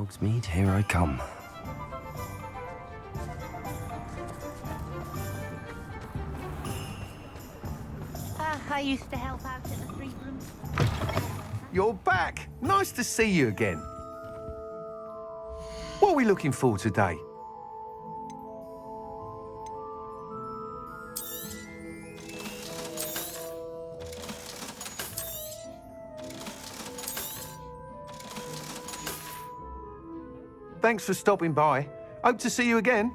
Hogsmeade, here I come. I used to help out at the Three Rooms. You're back! Nice to see you again. What are we looking for today? Thanks for stopping by. Hope to see you again.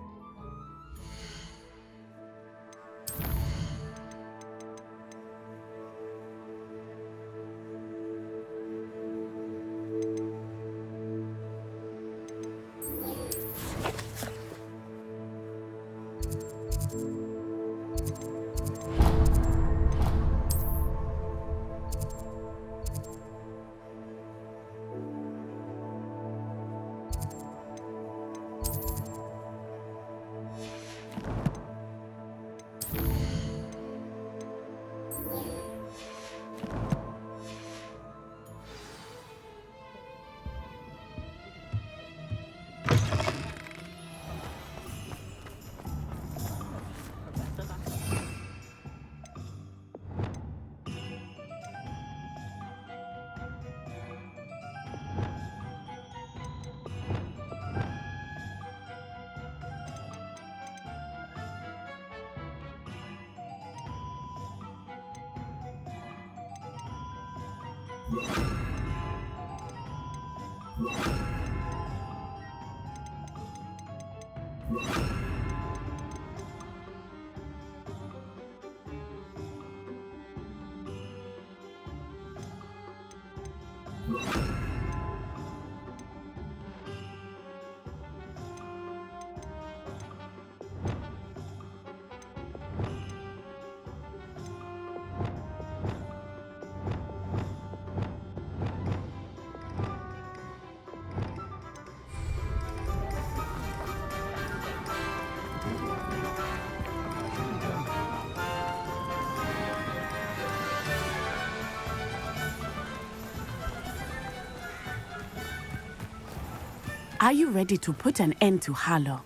Are you ready to put an end to Harlow?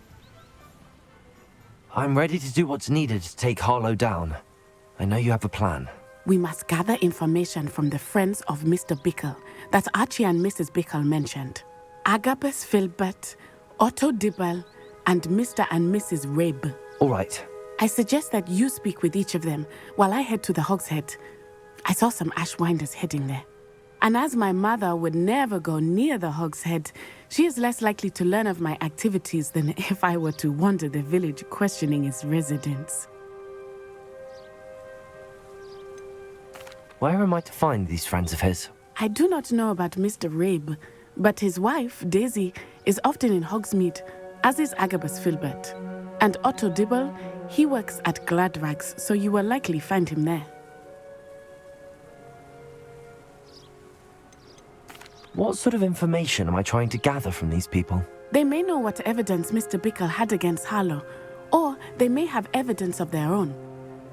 I'm ready to do what's needed to take Harlow down. I know you have a plan. We must gather information from the friends of Mr. Bickle that Archie and Mrs. Bickle mentioned. Agabus Filbert, Otto Dibble, and Mr. and Mrs. Rabe. All right. I suggest that you speak with each of them while I head to the Hogshead. I saw some Ashwinders heading there. And as my mother would never go near the Hogshead, she is less likely to learn of my activities than if I were to wander the village questioning its residents. Where am I to find these friends of his? I do not know about Mr. Rabe, but his wife, Daisy, is often in Hogsmeade, as is Agabus Filbert. And Otto Dibble, he works at Gladrags, so you will likely find him there. What sort of information am I trying to gather from these people? They may know what evidence Mr. Bickle had against Harlow, or they may have evidence of their own.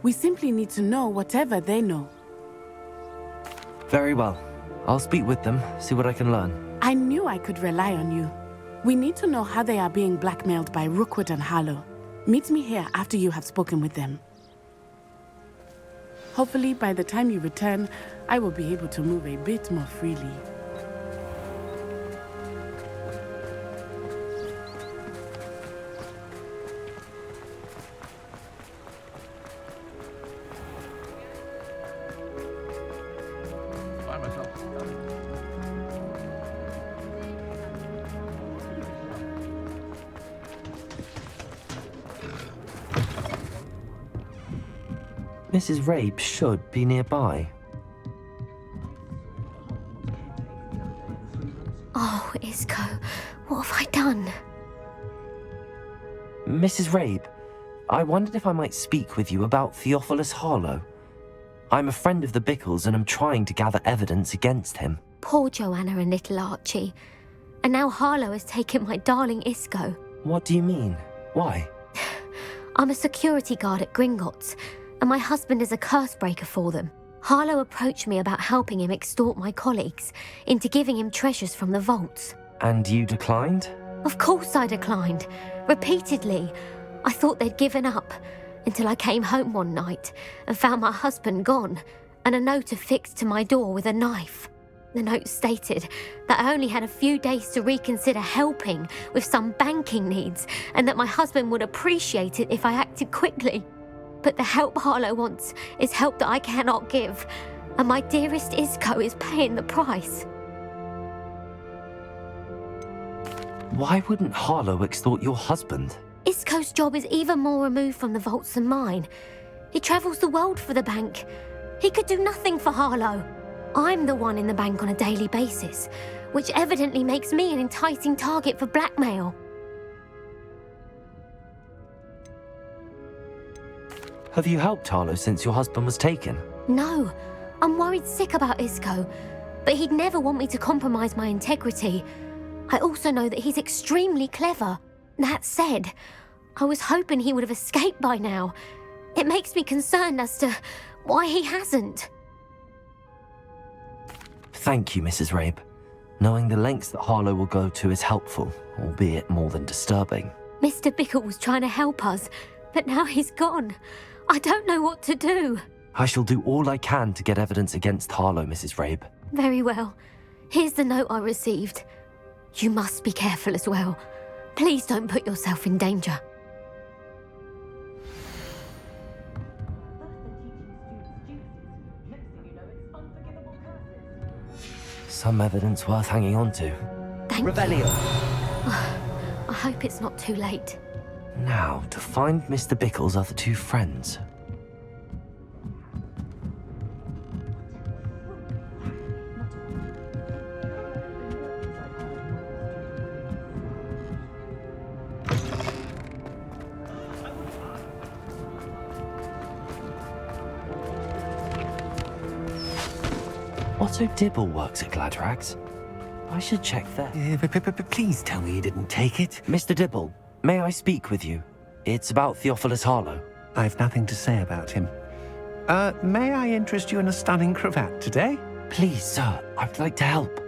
We simply need to know whatever they know. Very well. I'll speak with them, see what I can learn. I knew I could rely on you. We need to know how they are being blackmailed by Rookwood and Harlow. Meet me here after you have spoken with them. Hopefully, by the time you return, I will be able to move a bit more freely. Mrs. Rabe should be nearby. Oh, Isco, what have I done? Mrs. Rabe, I wondered if I might speak with you about Theophilus Harlow. I'm a friend of the Bickles and am trying to gather evidence against him. Poor Joanna and little Archie. And now Harlow has taken my darling Isco. What do you mean? Why? I'm a security guard at Gringotts, and my husband is a curse breaker for them. Harlow approached me about helping him extort my colleagues into giving him treasures from the vaults. And you declined? Of course I declined. Repeatedly. I thought they'd given up. Until I came home one night and found my husband gone and a note affixed to my door with a knife. The note stated that I only had a few days to reconsider helping with some banking needs and that my husband would appreciate it if I acted quickly. But the help Harlow wants is help that I cannot give, and my dearest Isco is paying the price. Why wouldn't Harlow extort your husband? Isco's job is even more removed from the vaults than mine. He travels the world for the bank. He could do nothing for Harlow. I'm the one in the bank on a daily basis, which evidently makes me an enticing target for blackmail. Have you helped Harlow since your husband was taken? No, I'm worried sick about Isco, but he'd never want me to compromise my integrity. I also know that he's extremely clever. That said, I was hoping he would have escaped by now. It makes me concerned as to why he hasn't. Thank you, Mrs. Rabe. Knowing the lengths that Harlow will go to is helpful, albeit more than disturbing. Mr. Bickle was trying to help us, but now he's gone. I don't know what to do. I shall do all I can to get evidence against Harlow, Mrs. Rabe. Very well. Here's the note I received. You must be careful as well. Please don't put yourself in danger. Some evidence worth hanging on to. Thank you. Revelio. I hope it's not too late. Now, to find Mr. Bickle's other two friends. Otto Dibble works at Gladrags. I should check there. Please tell me you didn't take it. Mr. Dibble, may I speak with you? It's about Theophilus Harlow. I've nothing to say about him. May I interest you in a stunning cravat today? Please, sir, I'd like to help.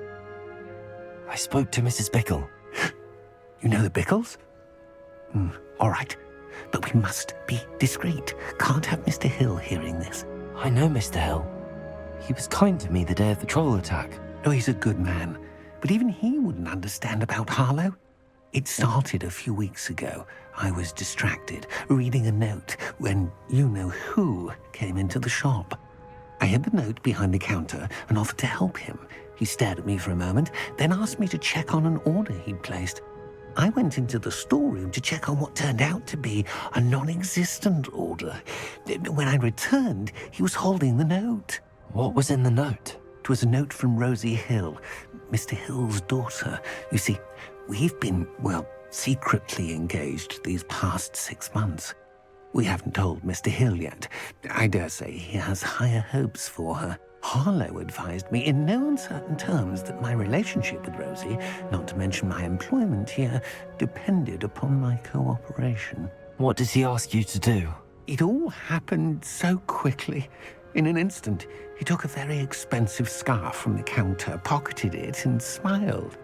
I spoke to Mrs. Bickle. You know the Bickles? All right. But we must be discreet. Can't have Mr. Hill hearing this. I know Mr. Hill. He was kind to me the day of the troll attack. Oh, he's a good man. But even he wouldn't understand about Harlow. It started a few weeks ago. I was distracted, reading a note, when you-know-who came into the shop. I hid the note behind the counter and offered to help him. He stared at me for a moment, then asked me to check on an order he'd placed. I went into the storeroom to check on what turned out to be a non-existent order. When I returned, he was holding the note. What was in the note? It was a note from Rosie Hill, Mr. Hill's daughter. You see, we've been, secretly engaged these past 6 months. We haven't told Mr. Hill yet. I dare say he has higher hopes for her. Harlow advised me in no uncertain terms that my relationship with Rosie, not to mention my employment here, depended upon my cooperation. What does he ask you to do? It all happened so quickly. In an instant, he took a very expensive scarf from the counter, pocketed it, and smiled.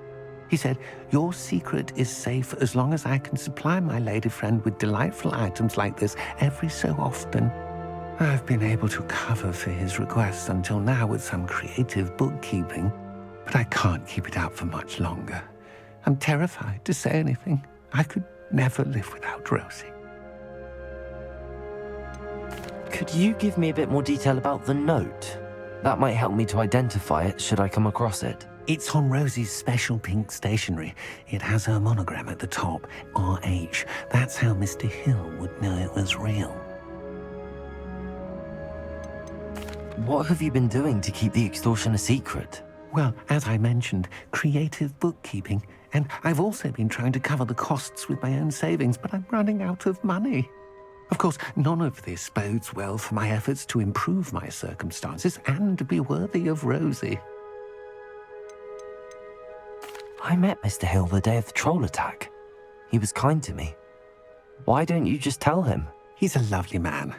He said, "Your secret is safe as long as I can supply my lady friend with delightful items like this every so often." I've been able to cover for his request until now with some creative bookkeeping, but I can't keep it up for much longer. I'm terrified to say anything. I could never live without Rosie. Could you give me a bit more detail about the note? That might help me to identify it should I come across it. It's on Rosie's special pink stationery. It has her monogram at the top, RH. That's how Mr. Hill would know it was real. What have you been doing to keep the extortion a secret? Well, as I mentioned, creative bookkeeping. And I've also been trying to cover the costs with my own savings, but I'm running out of money. Of course, none of this bodes well for my efforts to improve my circumstances and be worthy of Rosie. I met Mr. Hill the day of the troll attack. He was kind to me. Why don't you just tell him? He's a lovely man.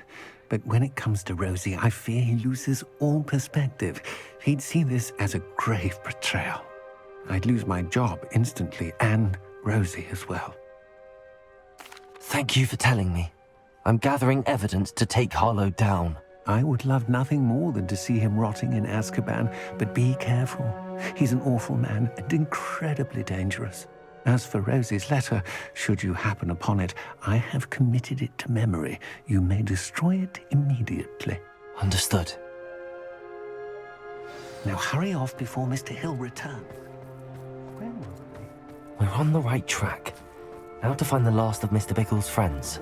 But when it comes to Rosie, I fear he loses all perspective. He'd see this as a grave betrayal. I'd lose my job instantly, and Rosie as well. Thank you for telling me. I'm gathering evidence to take Harlow down. I would love nothing more than to see him rotting in Azkaban, but be careful. He's an awful man and incredibly dangerous. As for Rosie's letter, should you happen upon it, I have committed it to memory. You may destroy it immediately. Understood. Now hurry off before Mr. Hill returns. Where were we? We're on the right track. Now to find the last of Mr. Bickle's friends.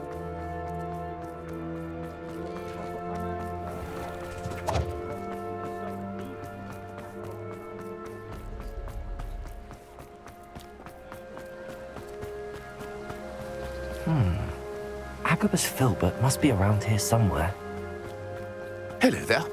Agabus Filbert must be around here somewhere. Hello there.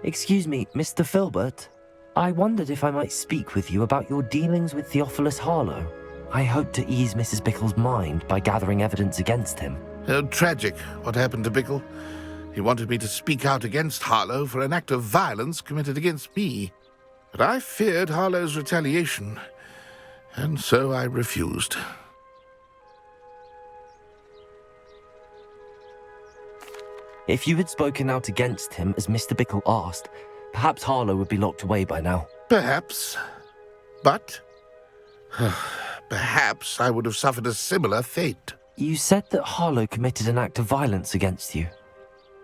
Excuse me, Mr. Filbert. I wondered if I might speak with you about your dealings with Theophilus Harlow. I hope to ease Mrs. Bickle's mind by gathering evidence against him. Tragic, what happened to Bickle. He wanted me to speak out against Harlow for an act of violence committed against me. But I feared Harlow's retaliation, and so I refused. If you had spoken out against him as Mr. Bickle asked, perhaps Harlow would be locked away by now. Perhaps. But perhaps I would have suffered a similar fate. You said that Harlow committed an act of violence against you.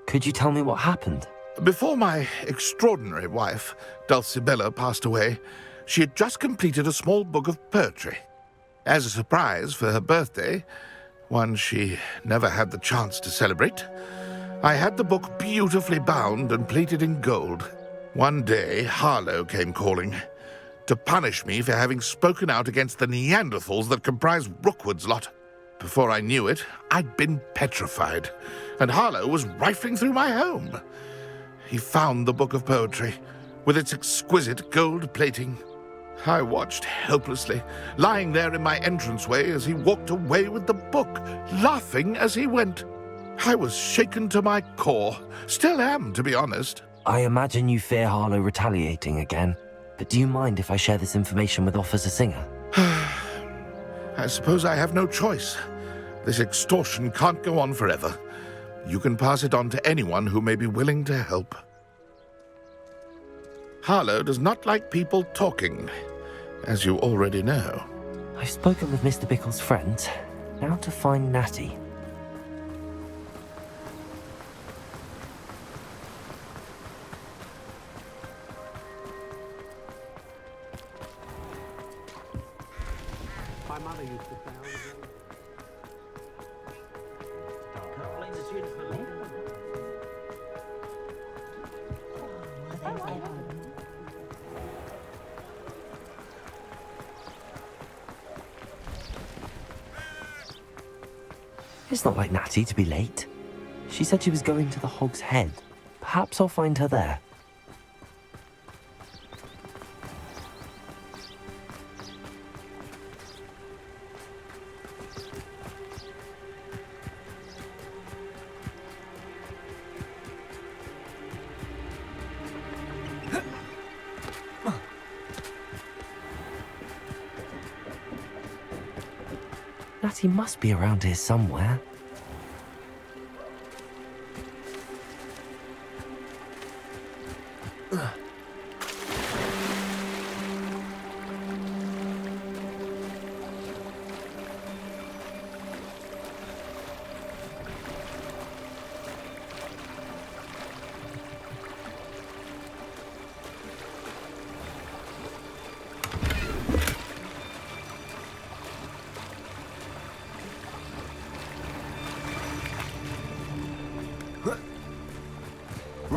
Could you tell me what happened? Before my extraordinary wife, Dulcibella, passed away, she had just completed a small book of poetry. As a surprise for her birthday, one she never had the chance to celebrate, I had the book beautifully bound and plated in gold. One day, Harlow came calling to punish me for having spoken out against the Neanderthals that comprise Rookwood's lot. Before I knew it, I'd been petrified, and Harlow was rifling through my home. He found the book of poetry, with its exquisite gold plating. I watched helplessly, lying there in my entranceway as he walked away with the book, laughing as he went. I was shaken to my core. Still am, to be honest. I imagine you fear Harlow retaliating again, but do you mind if I share this information with Officer Singer? I suppose I have no choice. This extortion can't go on forever. You can pass it on to anyone who may be willing to help. Harlow does not like people talking, as you already know. I've spoken with Mr. Bickle's friends. Now to find Natty. My mother used to say I was It's not like Natty to be late. She said she was going to the Hog's Head. Perhaps I'll find her there. Natty must be around here somewhere.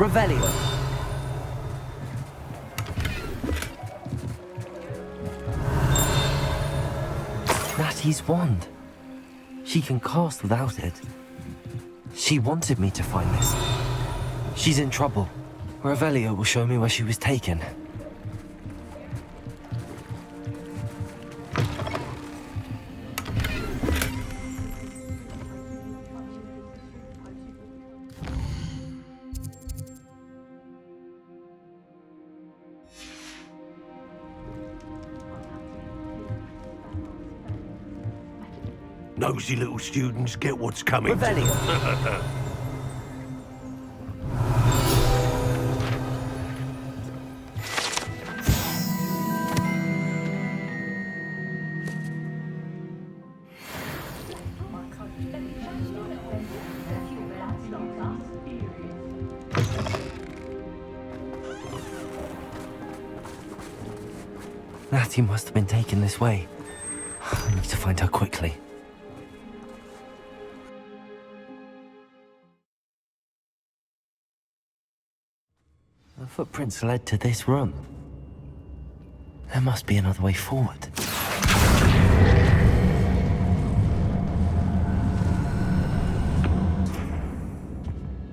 Revelio. Natty's wand. She can cast without it. She wanted me to find this. She's in trouble. Revelio will show me where she was taken. Nosy little students get what's coming. Revelio. Natty must have been taken this way. I need to find her quickly. The footprints led to this room. There must be another way forward.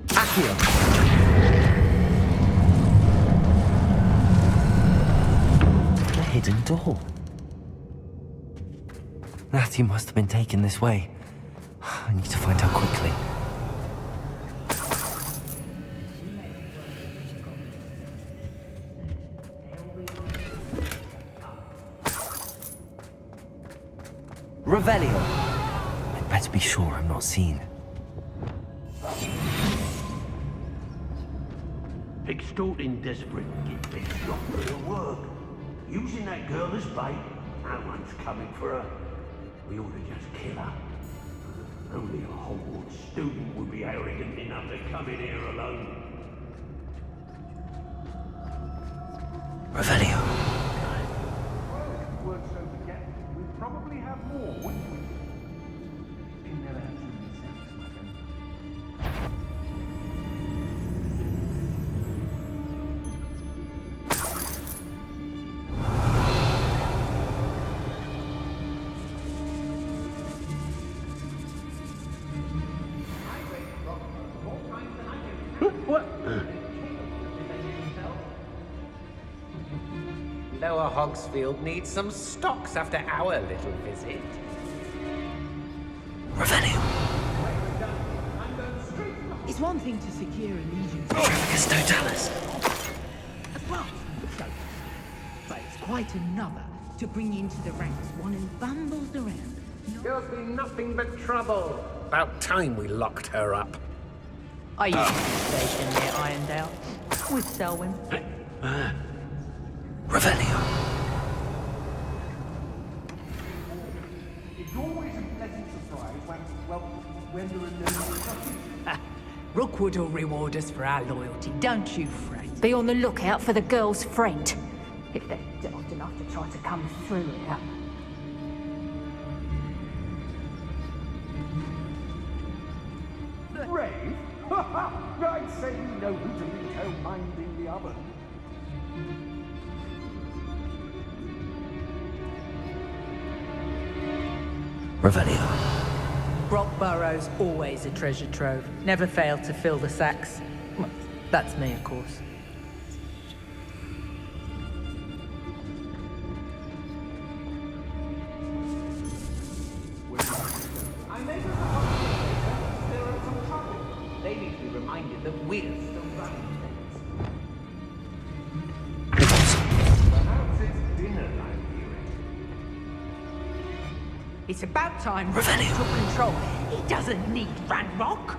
Accio! The hidden door. Natty must have been taken this way. I need to find her quickly. Revelio. I'd better be sure I'm not seen. Extorting desperate get this job for her work. Using that girl as bait. No one's coming for her. We ought to just kill her. Only a Hogwarts student would be arrogant enough to come in here alone. Revelio. Weren't so forgetful. We'd probably have more, wouldn't we? You never have too many sex, my friend. Lower Hogsfield needs some stocks after our little visit. Revelio. It's one thing to secure allegiance, Trafficus Totalis. but it's quite another to bring into the ranks one who bumbles around. There's been nothing but trouble. About time we locked her up. I used to station near Irondale with Selwyn. Revelio. It's always a pleasant surprise when you're in the Rookwood will reward us for our loyalty, don't you, Frank? Be on the lookout for the girl's friend. If they're daft enough to try to come through here. Brave? I'd say you know who to retail minding the oven. Revelio. Brockborough's always a treasure trove. Never failed to fill the sacks. Well, that's me, of course. I made her a there are some trouble. They need to be reminded that we're still running things. Perhaps it's dinner time here. It's about time Rook Revelio. took control. He doesn't need Ranrock.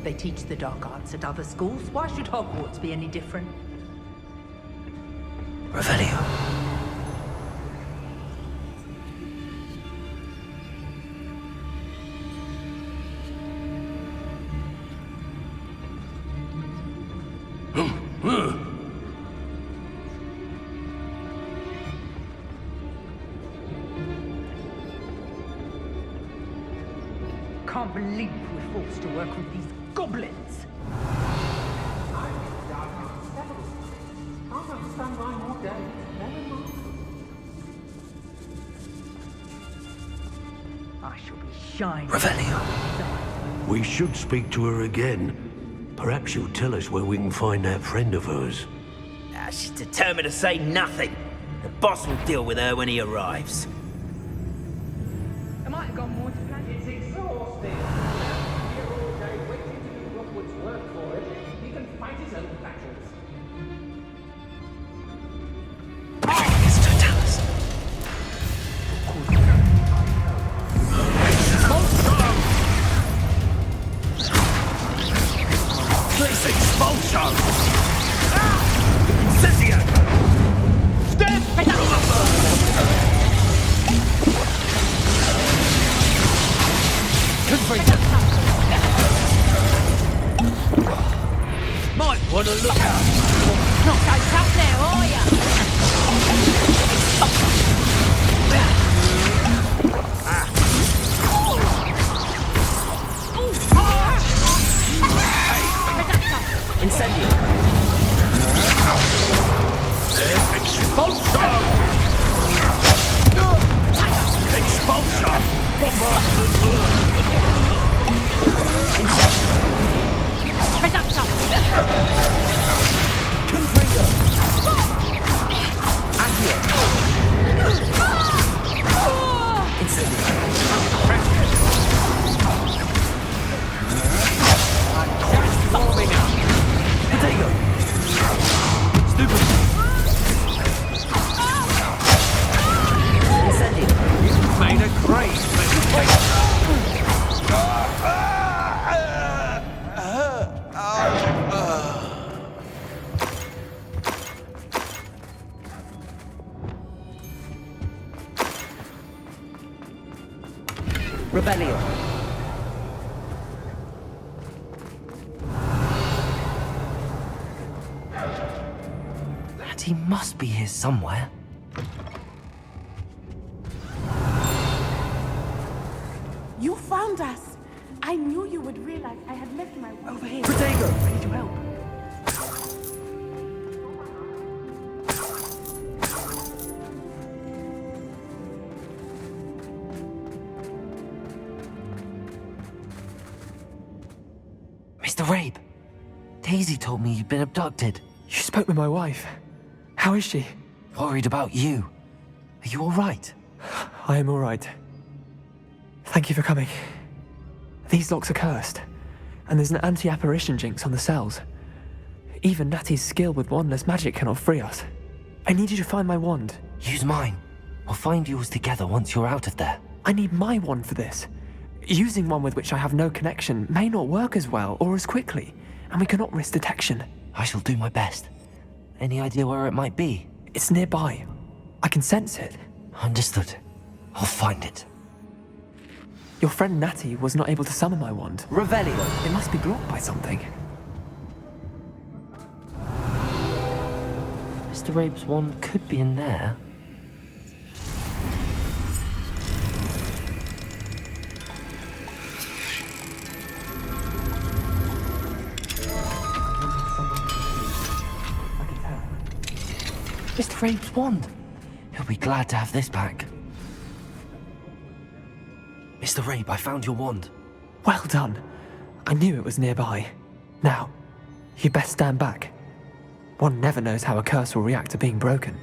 They teach the dark arts at other schools. Why should Hogwarts be any different? Revelio. Can't believe we're forced to work with these goblins. I shall be shining. Revelio. We should speak to her again. Perhaps she'll tell us where we can find that friend of hers. She's determined to say nothing. The boss will deal with her when he arrives. I might have gone more to plan. It's exhausting. Here all day waiting to do Rookwood's work for it. He can On the lookout! Not so tough now, are ya? Incendio! Expulsion! Expulsion! Reductor! Confringo! Made a great mistake. Rebellion! Natty must be here somewhere. You found us. I knew you would realize I had left my over here. Protego! I need your help. Mr. Rabe, Daisy told me you'd been abducted. You spoke with my wife. How is she? Worried about you. Are you all right? I am all right. Thank you for coming. These locks are cursed, and there's an anti-apparition jinx on the cells. Even Natty's skill with wandless magic cannot free us. I need you to find my wand. Use mine. We'll find yours together once you're out of there. I need my wand for this. Using one with which I have no connection may not work as well or as quickly, and we cannot risk detection. I shall do my best. Any idea where it might be? It's nearby. I can sense it. Understood. I'll find it. Your friend Natty was not able to summon my wand. Revelio! It must be blocked by something. Mr. Rabe's wand could be in there. Mr. Rabe's wand. He'll be glad to have this back. Mr. Rabe, I found your wand. Well done. I knew it was nearby. Now, you best stand back. One never knows how a curse will react to being broken.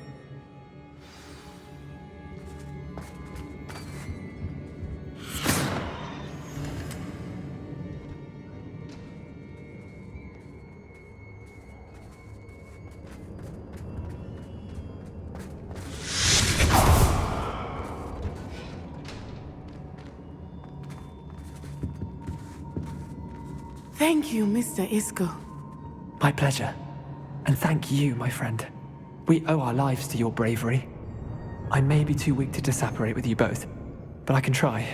Thank you, Mr. Isco. My pleasure. And thank you, my friend. We owe our lives to your bravery. I may be too weak to disapparate with you both, but I can try.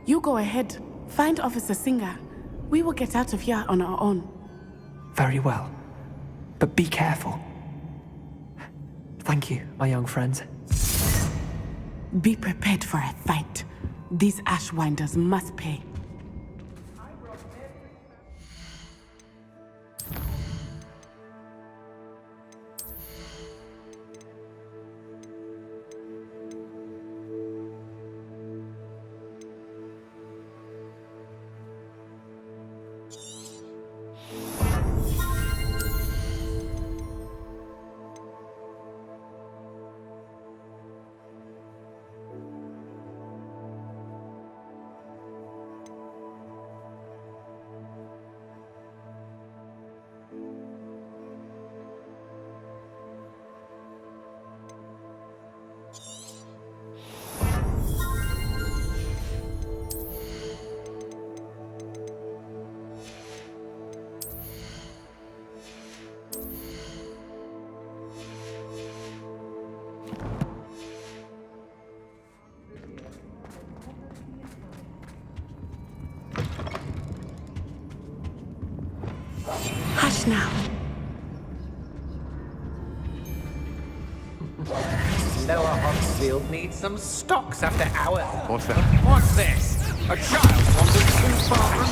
You go ahead. Find Officer Singer. We will get out of here on our own. Very well. But be careful. Thank you, my young friends. Be prepared for a fight. These Ashwinders must pay. Hush now. field needs some stocks after hours. What's that? What's this? A child wandered too far from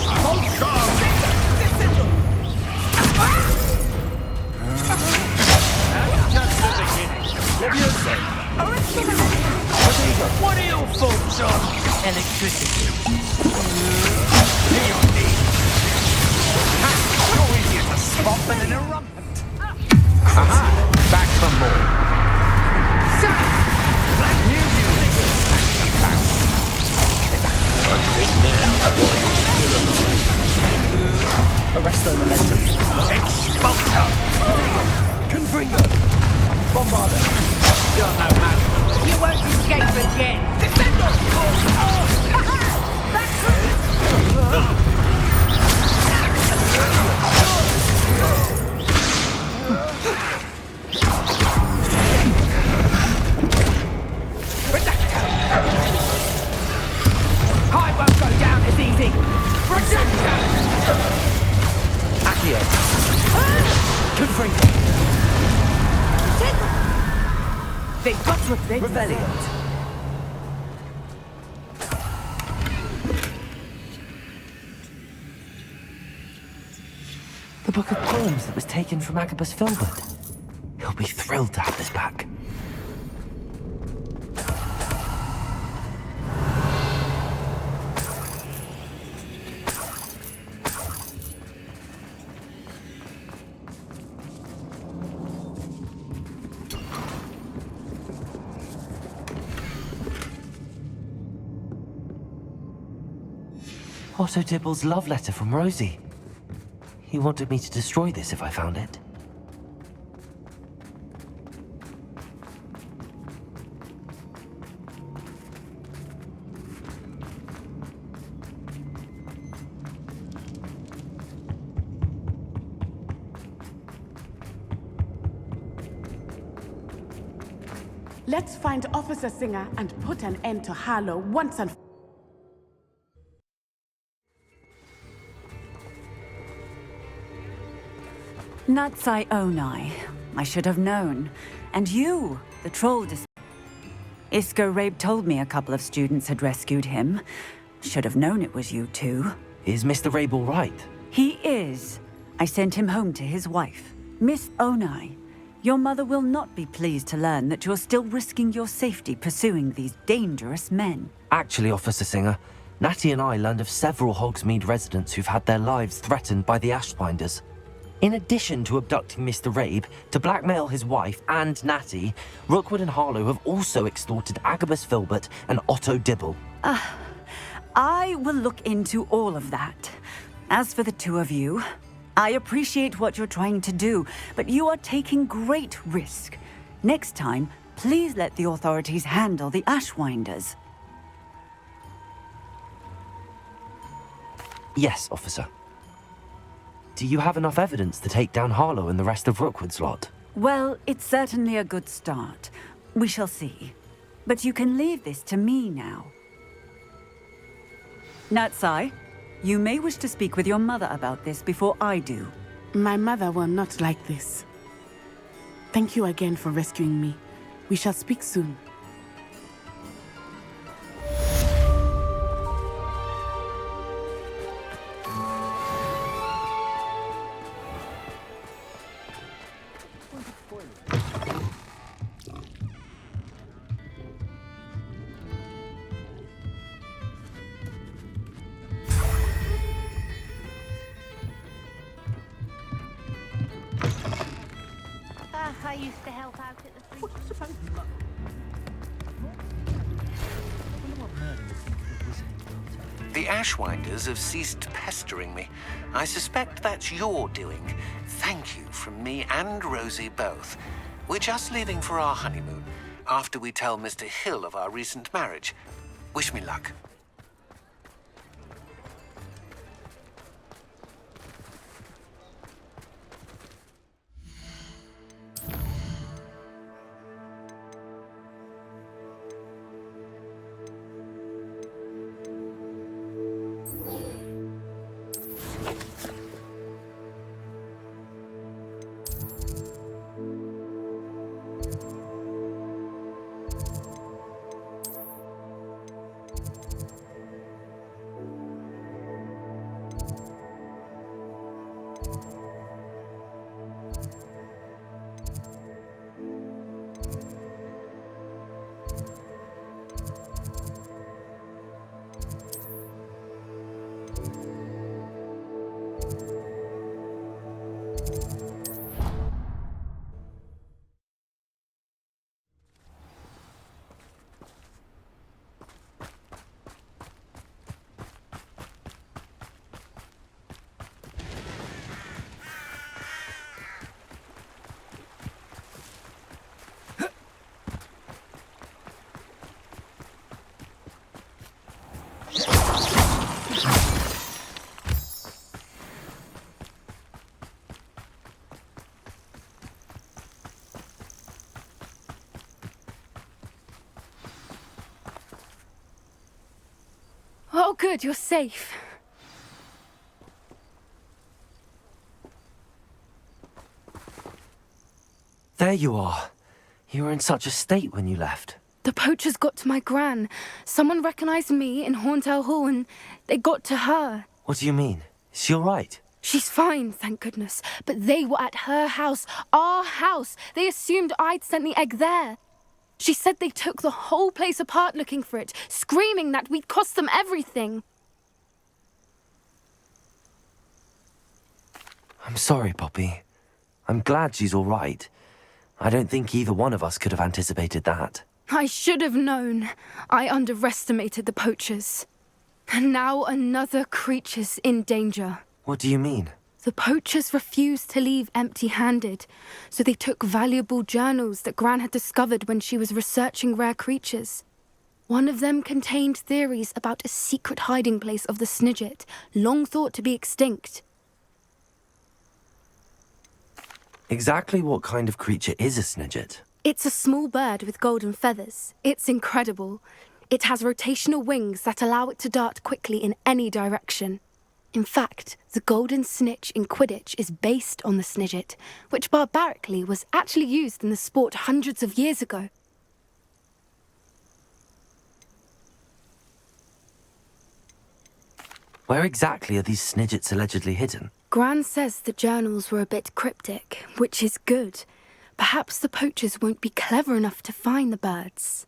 That's just the beginning. What do you say? What are your thoughts on electricity? You're easier to spot than an eruptant. Aha! Back for more. Arresto momentum. Expulsor! Confringo. Bombarder. You're no match. You won't escape again. Defender! I won't go down as easy. Accio. Confringo. They got what they Revelio. The book of poems that was taken from Agabus Filbert. He'll be thrilled to have this back. Otto Dibble's love letter from Rosie. He wanted me to destroy this if I found it. Let's find Officer Singer and put an end to Harlow once and for Natsai Onai. I should have known. And you, the troll Isco Rabe told me a couple of students had rescued him. Should have known it was you two. Is Mr. Rabe all right? He is. I sent him home to his wife. Miss Onai, your mother will not be pleased to learn that you're still risking your safety pursuing these dangerous men. Actually, Officer Singer, Natty and I learned of several Hogsmeade residents who've had their lives threatened by the Ashbinders. In addition to abducting Mr. Rabe to blackmail his wife and Natty, Rookwood and Harlow have also extorted Agabus Filbert and Otto Dibble. I will look into all of that. As for the two of you, I appreciate what you're trying to do, but you are taking great risk. Next time, please let the authorities handle the Ashwinders. Yes, officer. Do you have enough evidence to take down Harlow and the rest of Rookwood's lot? Well, it's certainly a good start. We shall see. But you can leave this to me now. Natsai, you may wish to speak with your mother about this before I do. My mother will not like this. Thank you again for rescuing me. We shall speak soon. I used to help out at the free... The Ashwinders have ceased pestering me. I suspect that's your doing. Thank you from me and Rosie both. We're just leaving for our honeymoon, after we tell Mr. Hill of our recent marriage. Wish me luck. Oh, good, you're safe. There you are. You were in such a state when you left. The poachers got to my gran. Someone recognized me in Horntail Hall and they got to her. What do you mean? Is she all right? She's fine, thank goodness. But they were at her house, our house. They assumed I'd sent the egg there. She said they took the whole place apart looking for it, screaming that we'd cost them everything. I'm sorry, Poppy. I'm glad she's all right. I don't think either one of us could have anticipated that. I should have known. I underestimated the poachers. And now another creature's in danger. What do you mean? The poachers refused to leave empty-handed, so they took valuable journals that Gran had discovered when she was researching rare creatures. One of them contained theories about a secret hiding place of the Snidget, long thought to be extinct. Exactly what kind of creature is a Snidget? It's a small bird with golden feathers. It's incredible. It has rotational wings that allow it to dart quickly in any direction. In fact, the golden snitch in Quidditch is based on the Snidget, which barbarically was actually used in the sport hundreds of years ago. Where exactly are these Snidgets allegedly hidden? Gran says the journals were a bit cryptic, which is good. Perhaps the poachers won't be clever enough to find the birds.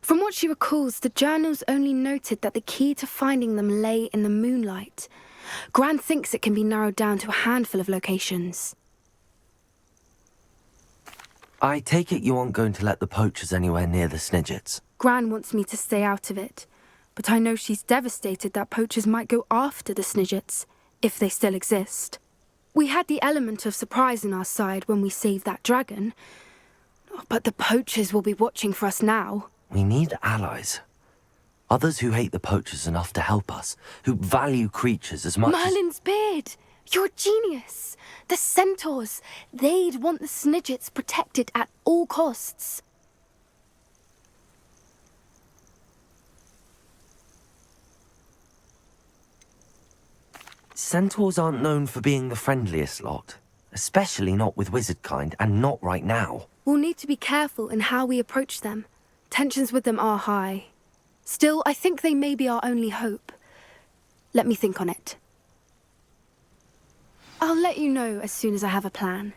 From what she recalls, the journals only noted that the key to finding them lay in the moonlight. Gran thinks it can be narrowed down to a handful of locations. I take it you aren't going to let the poachers anywhere near the Snidgets. Gran wants me to stay out of it, but I know she's devastated that poachers might go after the Snidgets, if they still exist. We had the element of surprise on our side when we saved that dragon, but the poachers will be watching for us now. We need allies. Others who hate the poachers enough to help us, who value creatures as much Merlin's beard! You're a genius! The centaurs! They'd want the Snidgets protected at all costs. Centaurs aren't known for being the friendliest lot, especially not with wizard kind, and not right now. We'll need to be careful in how we approach them. Tensions with them are high. Still, I think they may be our only hope. Let me think on it. I'll let you know as soon as I have a plan.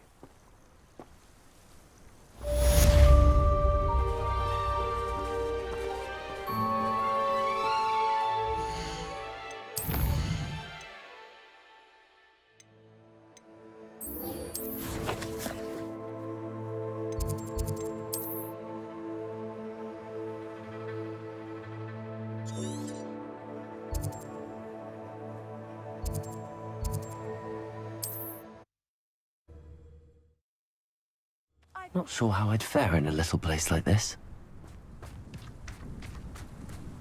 Not sure how I'd fare in a little place like this.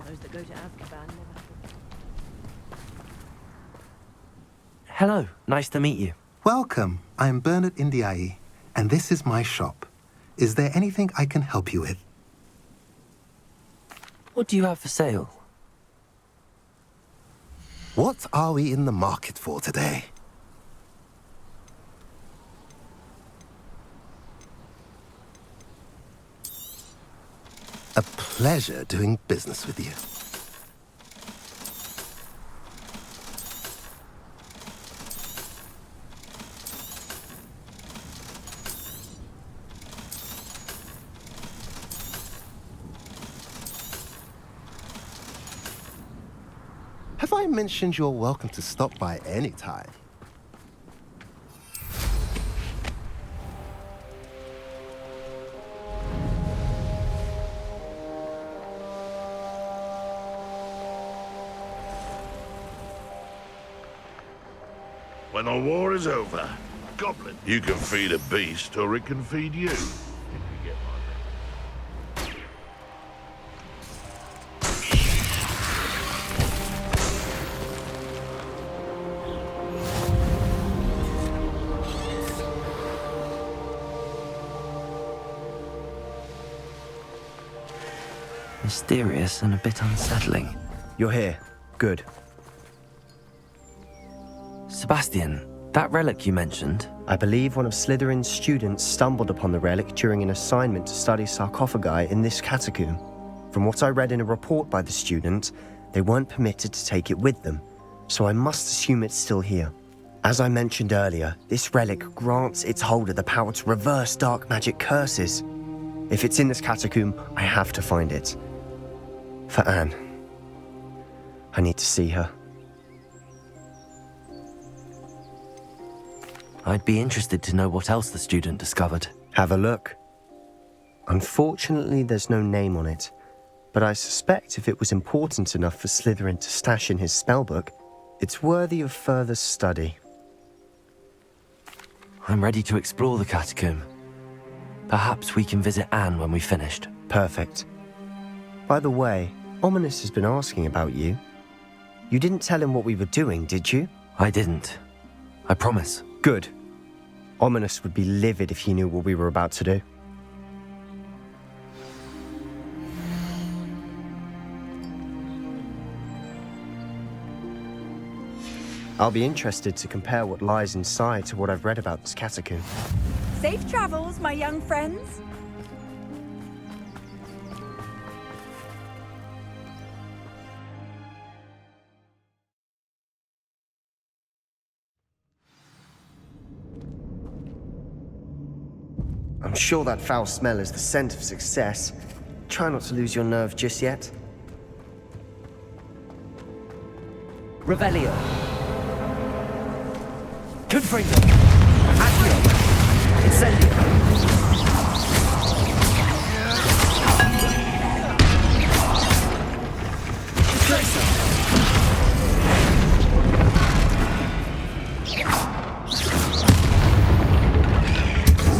Those that go to Azkaban never. Hello, nice to meet you. Welcome. I'm Bernard Indiaye, and this is my shop. Is there anything I can help you with? What do you have for sale? What are we in the market for today? A pleasure doing business with you. Have I mentioned you're welcome to stop by any time? When the war is over, Goblin, you can feed a beast or it can feed you. If you get my drift. Mysterious and a bit unsettling. You're here. Good. Sebastian, that relic you mentioned? I believe one of Slytherin's students stumbled upon the relic during an assignment to study sarcophagi in this catacomb. From what I read in a report by the student, they weren't permitted to take it with them, so I must assume it's still here. As I mentioned earlier, this relic grants its holder the power to reverse dark magic curses. If it's in this catacomb, I have to find it. For Anne. I need to see her. I'd be interested to know what else the student discovered. Have a look. Unfortunately, there's no name on it, but I suspect if it was important enough for Slytherin to stash in his spellbook, it's worthy of further study. I'm ready to explore the catacomb. Perhaps we can visit Anne when we've finished. Perfect. By the way, Ominous has been asking about you. You didn't tell him what we were doing, did you? I didn't. I promise. Good. Ominous would be livid if he knew what we were about to do. I'll be interested to compare what lies inside to what I've read about this catacomb. Safe travels, my young friends. I'm sure that foul smell is the scent of success. Try not to lose your nerve just yet. Revelio. Confringo. Accio. Incendio.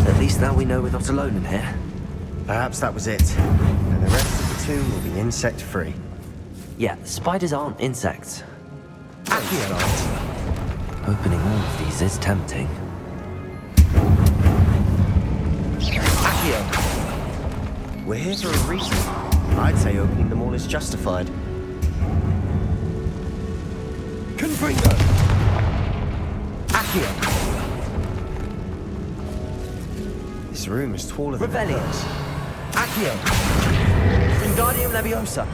At least now we know we're not alone in here. Perhaps that was it. And the rest of the tomb will be insect-free. Yeah, spiders aren't insects. Accio. Opening all of these is tempting. Accio. We're here for a reason. I'd say opening them all is justified. Confringo. Accio. This room is taller than Revelio. Accio. Wingardium Leviosa.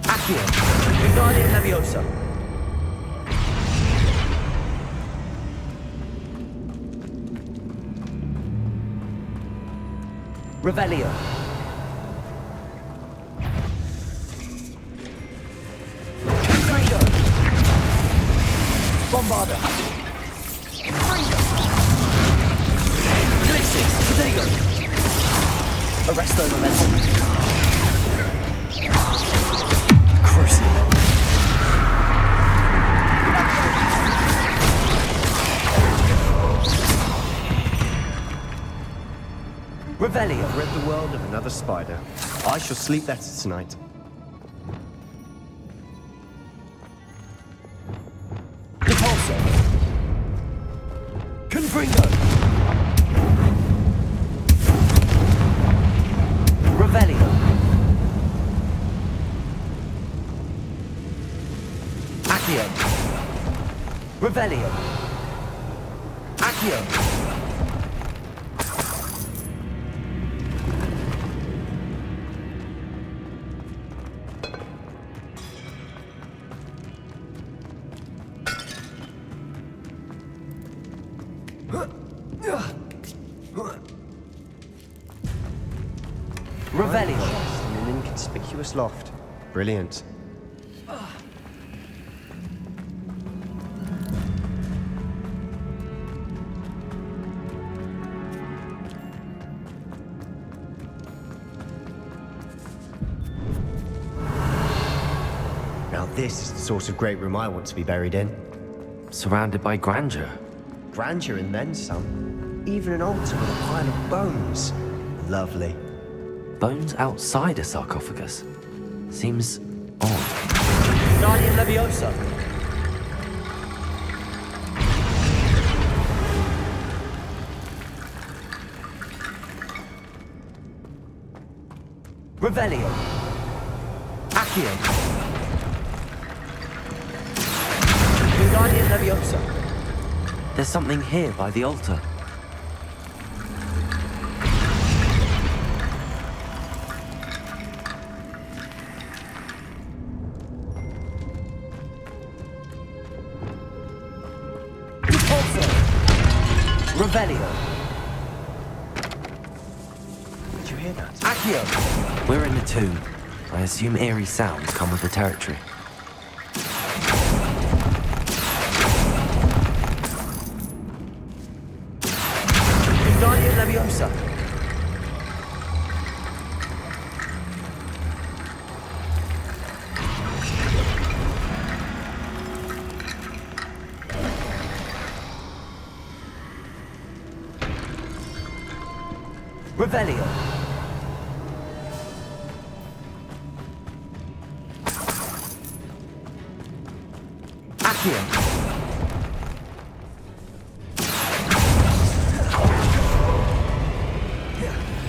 Accio. Wingardium Leviosa. Revelio. Confringo. Bombarda. Blixes. Protego. Arresto Momentum. Crucible. Revelio. I've rid the world of another spider. I shall sleep better tonight. Repulso. Confringo. Revelio. Accio. Revelio. Accio. Revelio. In an inconspicuous loft. Brilliant. Now this is the sort of great room I want to be buried in. Surrounded by grandeur. Grandeur and then some. Even an altar with a pile of bones. Lovely. Bones outside a sarcophagus. Seems odd. Guardian Leviosa. Revelio. Accio. Wingardium Leviosa. There's something here by the altar. Revelio. Did you hear that? Accio. We're in the tomb. I assume eerie sounds come with the territory. Wingardium Leviosa. Revelio. Accio.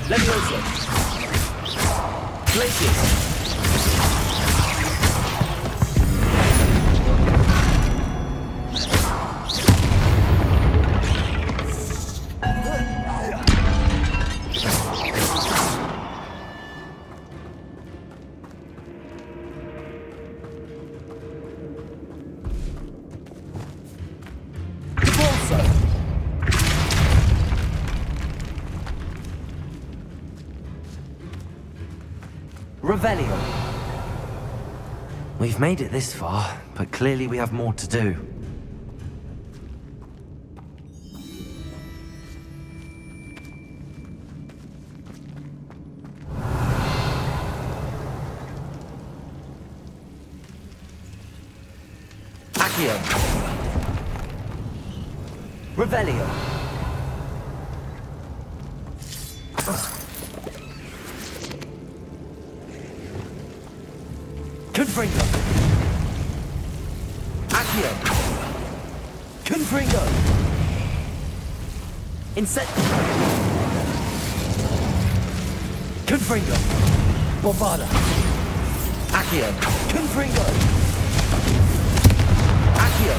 Leviosa. Glacius. Revelio. We've made it this far, but clearly we have more to do. Accio. Revelio. Confringo. Accio. Confringo. Confringo. Bombarda. Accio. Confringo. Accio.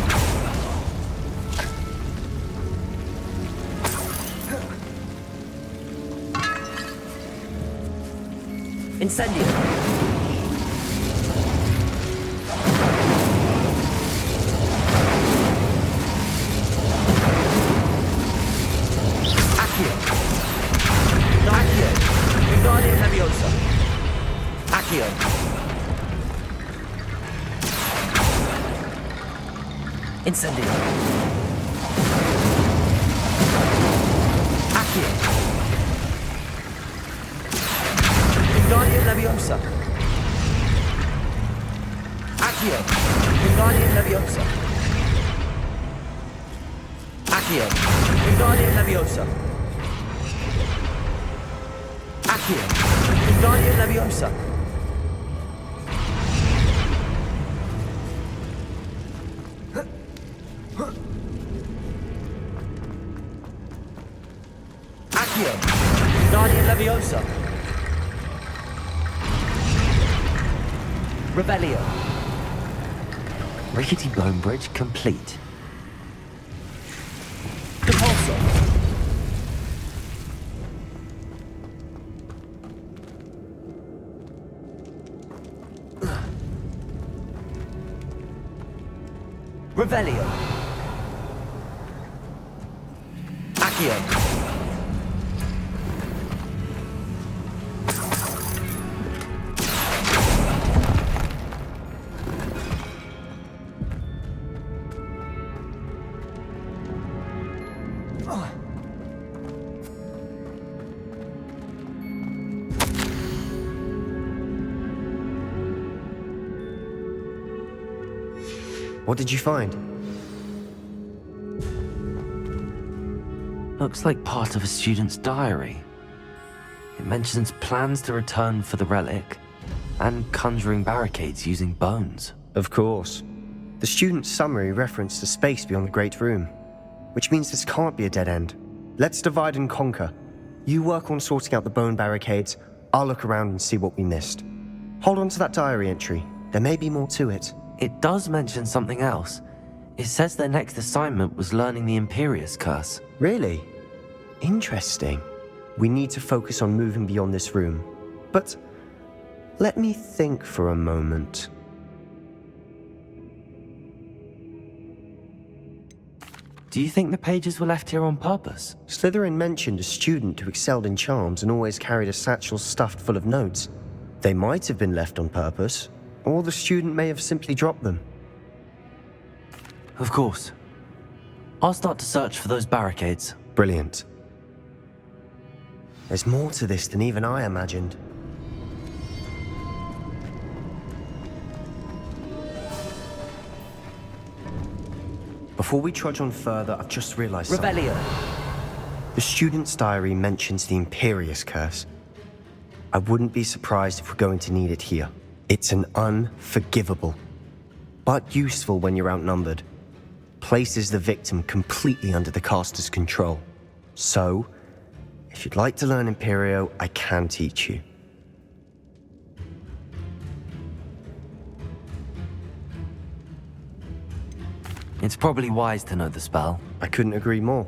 Incendio. Wingardium Leviosa. Accio. Incendio. Accio. Wingardium Leviosa. Accio. Wingardium Leviosa. Accio. Wingardium Leviosa. Accio. Wingardium Leviosa. Accio. Wingardium Leviosa. Revelio. Rickety bone bridge complete. Depulso. Revelio. Accio. What did you find? Looks like part of a student's diary. It mentions plans to return for the relic and conjuring barricades using bones. Of course. The student's summary referenced a space beyond the Great Room, which means this can't be a dead end. Let's divide and conquer. You work on sorting out the bone barricades, I'll look around and see what we missed. Hold on to that diary entry. There may be more to it. It does mention something else. It says their next assignment was learning the Imperius Curse. Really? Interesting. We need to focus on moving beyond this room. But let me think for a moment. Do you think the pages were left here on purpose? Slytherin mentioned a student who excelled in charms and always carried a satchel stuffed full of notes. They might have been left on purpose, or the student may have simply dropped them. Of course. I'll start to search for those barricades. Brilliant. There's more to this than even I imagined. Before we trudge on further, I've just realized Revelio. The student's diary mentions the Imperius Curse. I wouldn't be surprised if we're going to need it here. It's an unforgivable, but useful when you're outnumbered. Places the victim completely under the caster's control. So, if you'd like to learn Imperio, I can teach you. It's probably wise to know the spell. I couldn't agree more.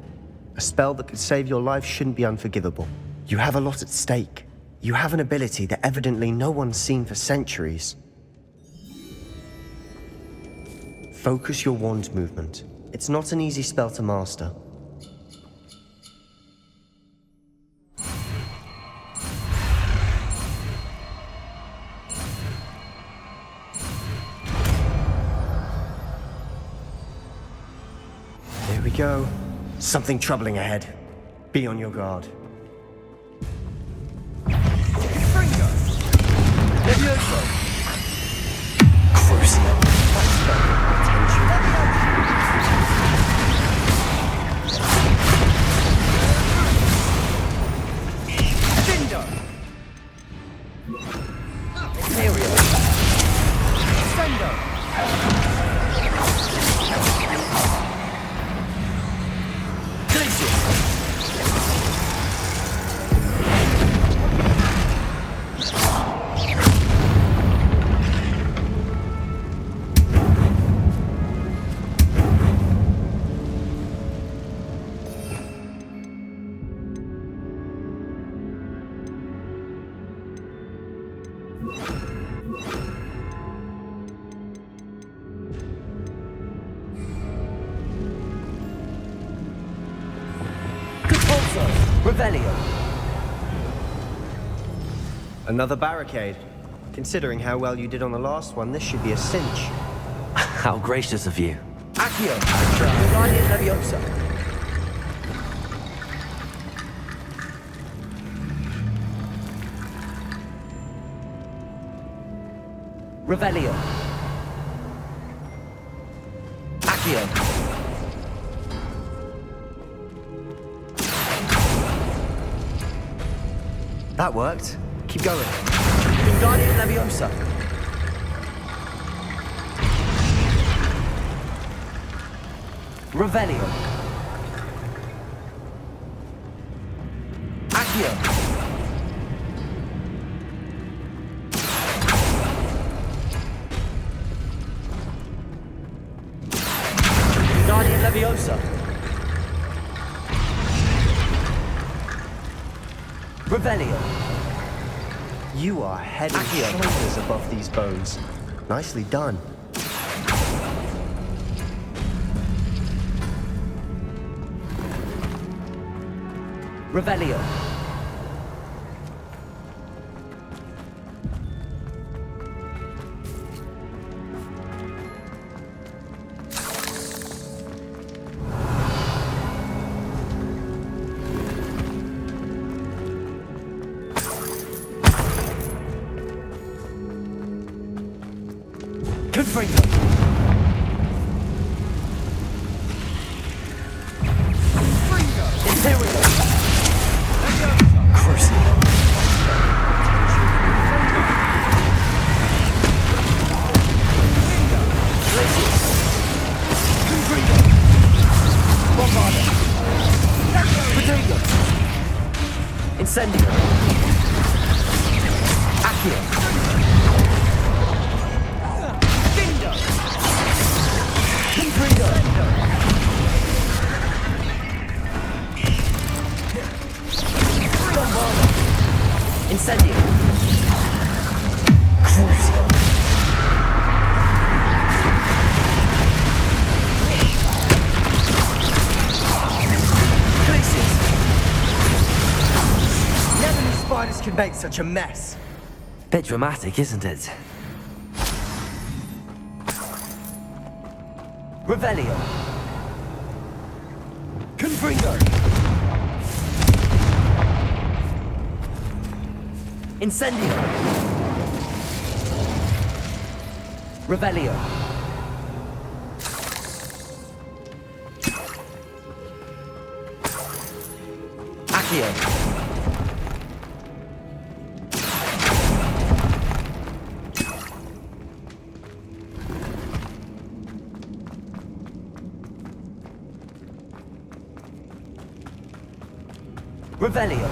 A spell that could save your life shouldn't be unforgivable. You have a lot at stake. You have an ability that evidently no one's seen for centuries. Focus your wand movement. It's not an easy spell to master. There we go. Something troubling ahead. Be on your guard. Revelio. Another barricade. Considering how well you did on the last one, this should be a cinch. How gracious of you. Accio. Guardian Leviosa. Revelio. Accio. That worked. Keep going. Guardian Leviosa. Revelio. Accio. Guardian Leviosa. Revelio. You are head and shoulders above these bones. Nicely done. Revelio. Confringo. Imperial. Crucible. Incendio. Incendio. Crucio. Glacius. Never knew spiders could make such a mess. Bit dramatic, isn't it? Revelio. Confringo. Incendio. Revelio. Accio. Revelio.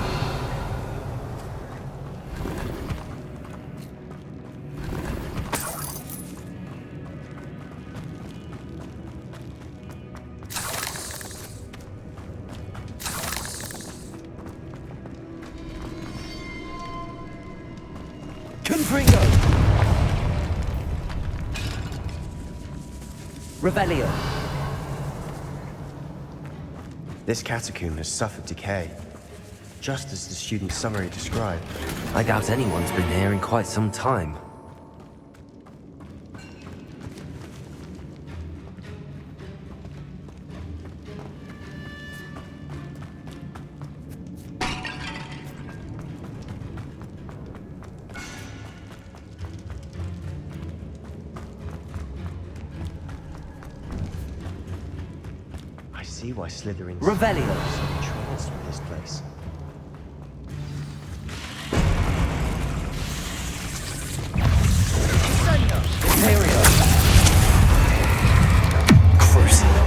Confringo. Revelio. This catacomb has suffered decay, just as the student's summary described. I doubt anyone's been here in quite some time. I see why Slytherin's Revelio. so entranced with this place. Imperio. Crucio.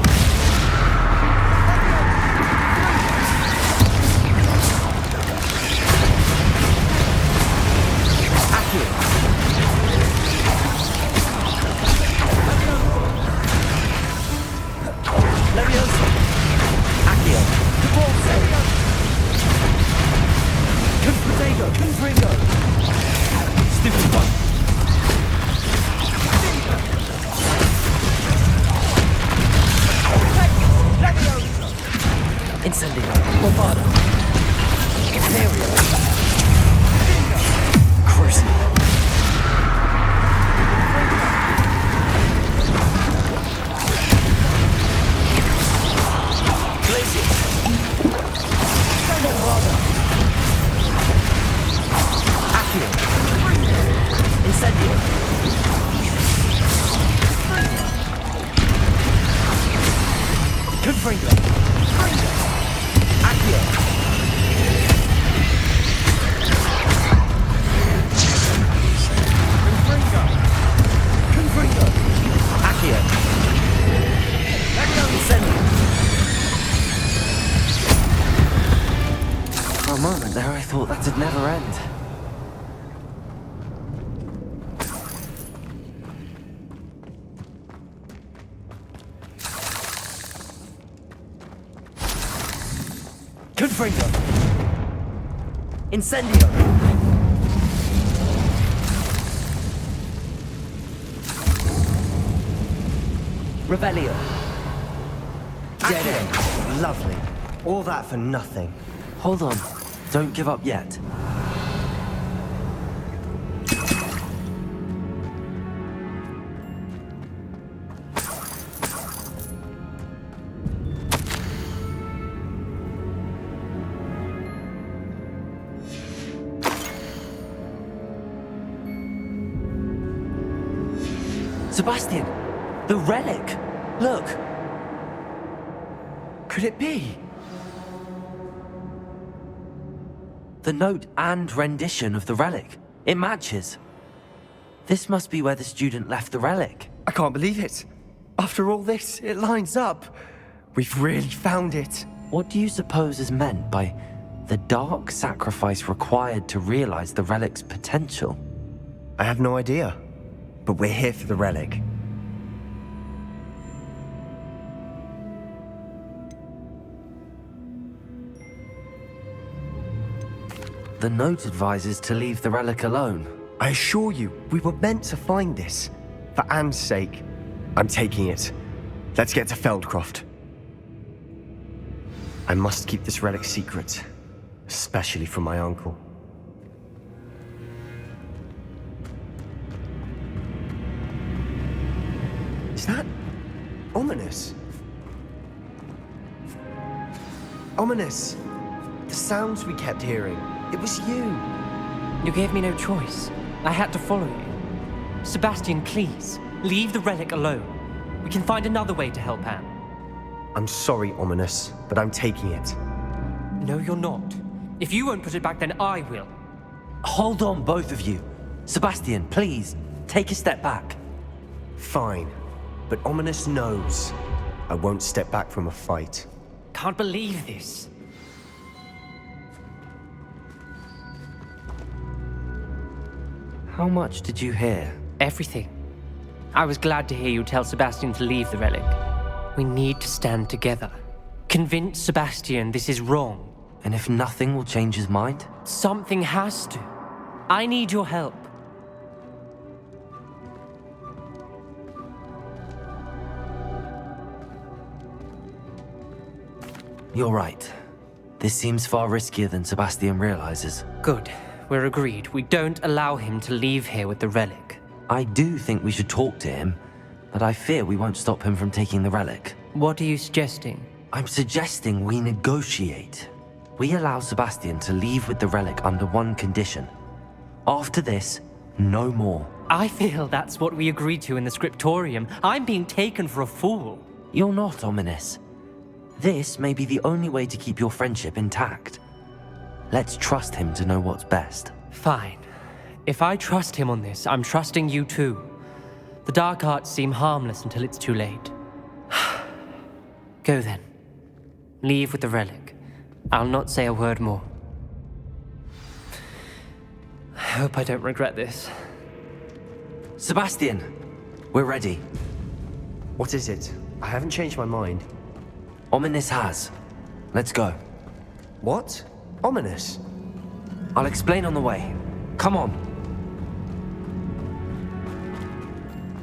Accio. Levioso. Accio. Caporse. Confringo. Confringo. Stupid one. Incendio. Bombado. Imperio. Crucio. Glacius. Bombado. Accio. Incendio. Confringo. Accio. Confringo. Accio. Incendio. For a moment there, I thought that'd never end. Confringo. Incendio. Revelio. Dead end. Lovely. All that for nothing. Hold on. Don't give up yet. Sebastian! The relic! Look! Could it be? The note and rendition of the relic. It matches. This must be where the student left the relic. I can't believe it. After all this, it lines up. We've really found it. What do you suppose is meant by the dark sacrifice required to realize the relic's potential? I have no idea. But we're here for the relic. The note advises to leave the relic alone. I assure you, we were meant to find this. For Anne's sake. I'm taking it. Let's get to Feldcroft. I must keep this relic secret. Especially from my uncle. Is that ominous? Ominous! The sounds we kept hearing. It was you. You gave me no choice. I had to follow you. Sebastian, please, leave the relic alone. We can find another way to help Anne. I'm sorry, Ominous, but I'm taking it. No, you're not. If you won't put it back, then I will. Hold on, both of you. Sebastian, please, take a step back. Fine. But Ominous knows I won't step back from a fight. Can't believe this. How much did you hear? Everything. I was glad to hear you tell Sebastian to leave the relic. We need to stand together. Convince Sebastian this is wrong. And if nothing will change his mind? Something has to. I need your help. You're right. This seems far riskier than Sebastian realizes. Good. We're agreed. We don't allow him to leave here with the relic. I do think we should talk to him, but I fear we won't stop him from taking the relic. What are you suggesting? I'm suggesting we negotiate. We allow Sebastian to leave with the relic under one condition. After this, no more. I feel that's what we agreed to in the scriptorium. I'm being taken for a fool. You're not, Ominous. This may be the only way to keep your friendship intact. Let's trust him to know what's best. Fine. If I trust him on this, I'm trusting you too. The dark arts seem harmless until it's too late. Go then. Leave with the relic. I'll not say a word more. I hope I don't regret this. Sebastian, we're ready. What is it? I haven't changed my mind. Ominous has. Let's go. What? Ominous? I'll explain on the way. Come on.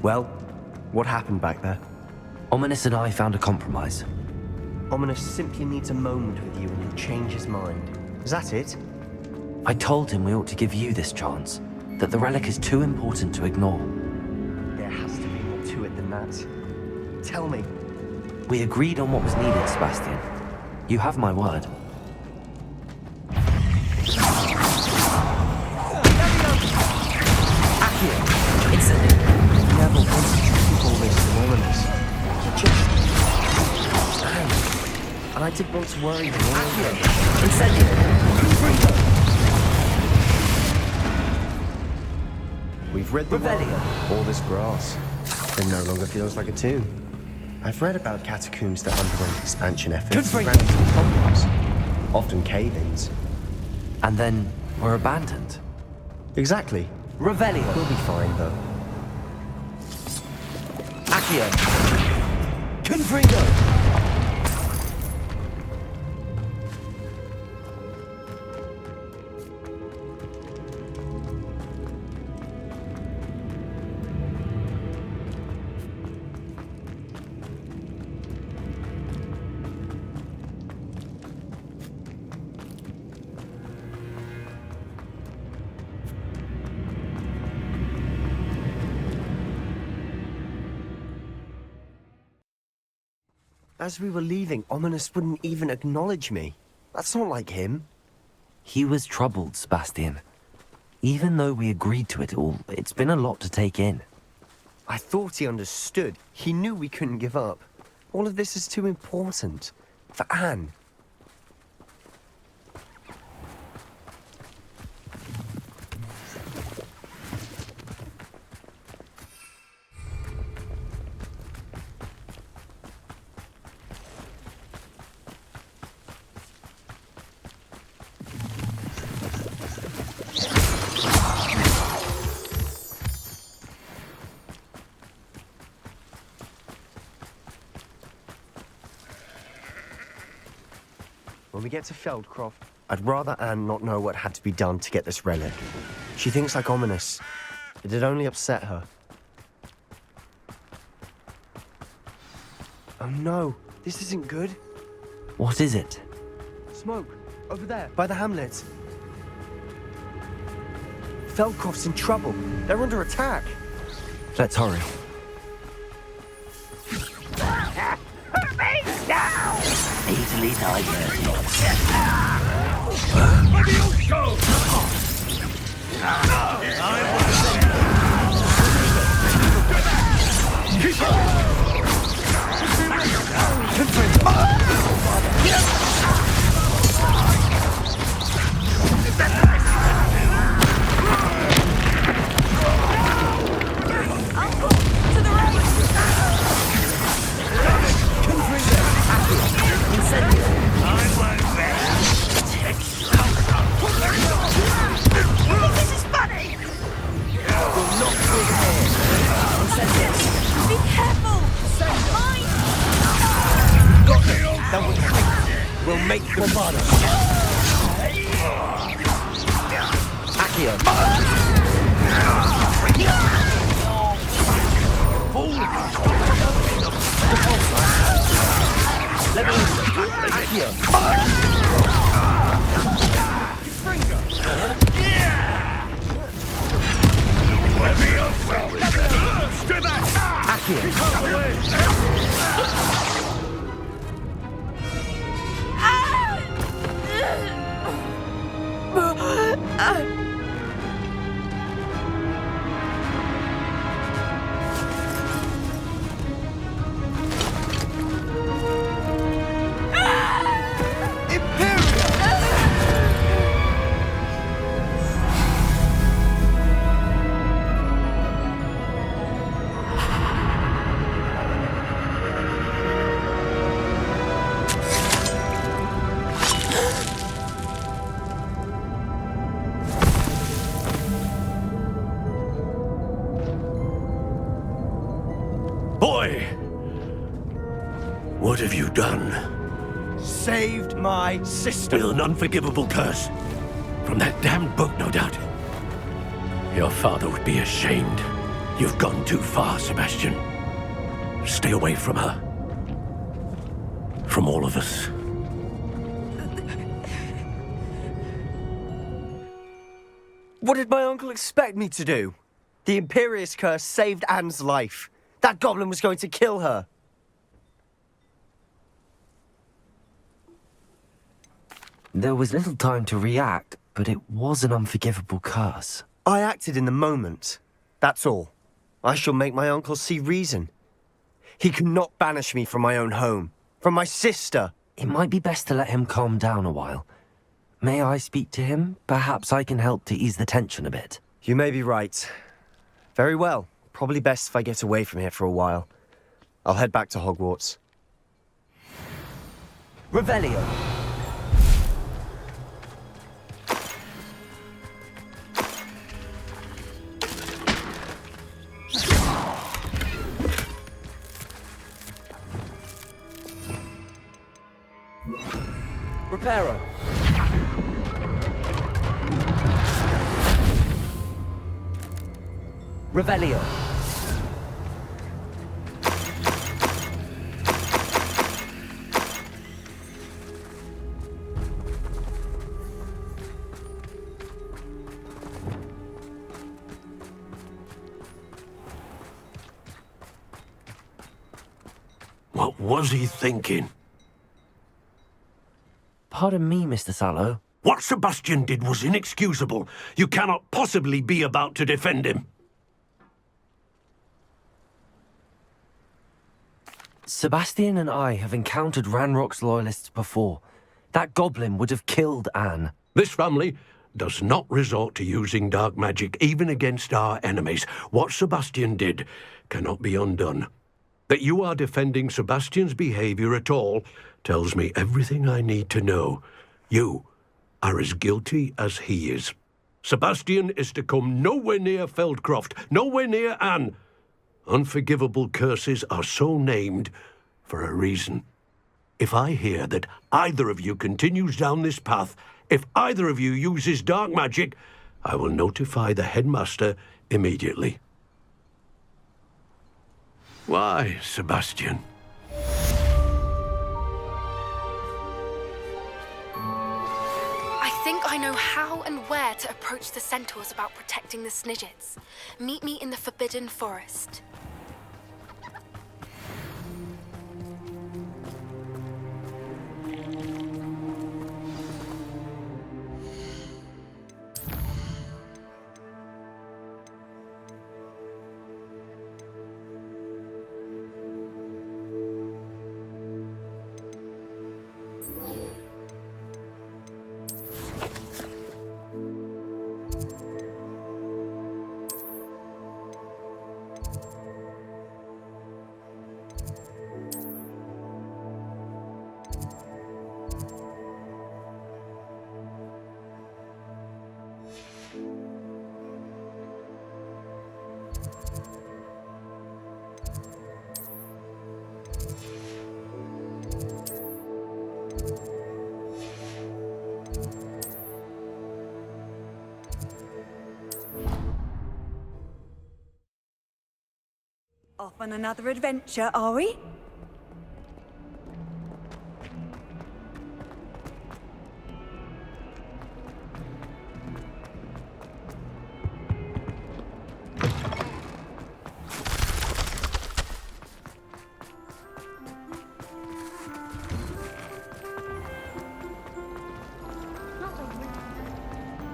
Well, what happened back there? Ominous and I found a compromise. Ominous simply needs a moment with you and he'll change his mind. Is that it? I told him we ought to give you this chance, that the relic is too important to ignore. There has to be more to it than that. Tell me. We agreed on what was needed, Sebastian. You have my word. Accio! Instantly! You never wanted to keep all this to Ominous. You just... And I didn't want to worry you. Accio! Incendio! We've read the world. All this grass. It no longer feels like a tomb. I've read about catacombs that underwent expansion efforts and ran into problems, often cave-ins. And then were abandoned. Exactly. Revelio. We'll be fine, though. Accio. Confringo. As we were leaving, Ominous wouldn't even acknowledge me. That's not like him. He was troubled, Sebastian. Even though we agreed to it all, it's been a lot to take in. I thought he understood. He knew we couldn't give up. All of this is too important. For Anne. When we get to Feldcroft, I'd rather Anne not know what had to be done to get this relic. She thinks like ominous. It'd only upset her. Oh no, this isn't good. What is it? Smoke, over there, by the hamlet. Feldcroft's in trouble. They're under attack. Let's hurry. Easily diverted. We'll make bravado. Accio. Boy! What have you done? Saved my sister. With an unforgivable curse. From that damned book, no doubt. Your father would be ashamed. You've gone too far, Sebastian. Stay away from her. From all of us. What did my uncle expect me to do? The Imperious curse saved Anne's life. That goblin was going to kill her. There was little time to react, but it was an unforgivable curse. I acted in the moment. That's all. I shall make my uncle see reason. He cannot banish me from my own home, from my sister. It might be best to let him calm down a while. May I speak to him? Perhaps I can help to ease the tension a bit. You may be right. Very well. Probably best if I get away from here for a while. I'll head back to Hogwarts. Revelio. Reparo. Revelio. What was he thinking? Pardon me, Mr. Sallow. What Sebastian did was inexcusable. You cannot possibly be about to defend him. Sebastian and I have encountered Ranrock's loyalists before. That goblin would have killed Anne. This family does not resort to using dark magic even against our enemies. What Sebastian did cannot be undone. That you are defending Sebastian's behavior at all tells me everything I need to know. You are as guilty as he is. Sebastian is to come nowhere near Feldcroft, nowhere near Anne. Unforgivable curses are so named for a reason. If I hear that either of you continues down this path, if either of you uses dark magic, I will notify the headmaster immediately. Why, Sebastian? I think I know how and where to approach the centaurs about protecting the Snidgets. Meet me in the Forbidden Forest. Off on another adventure, are we?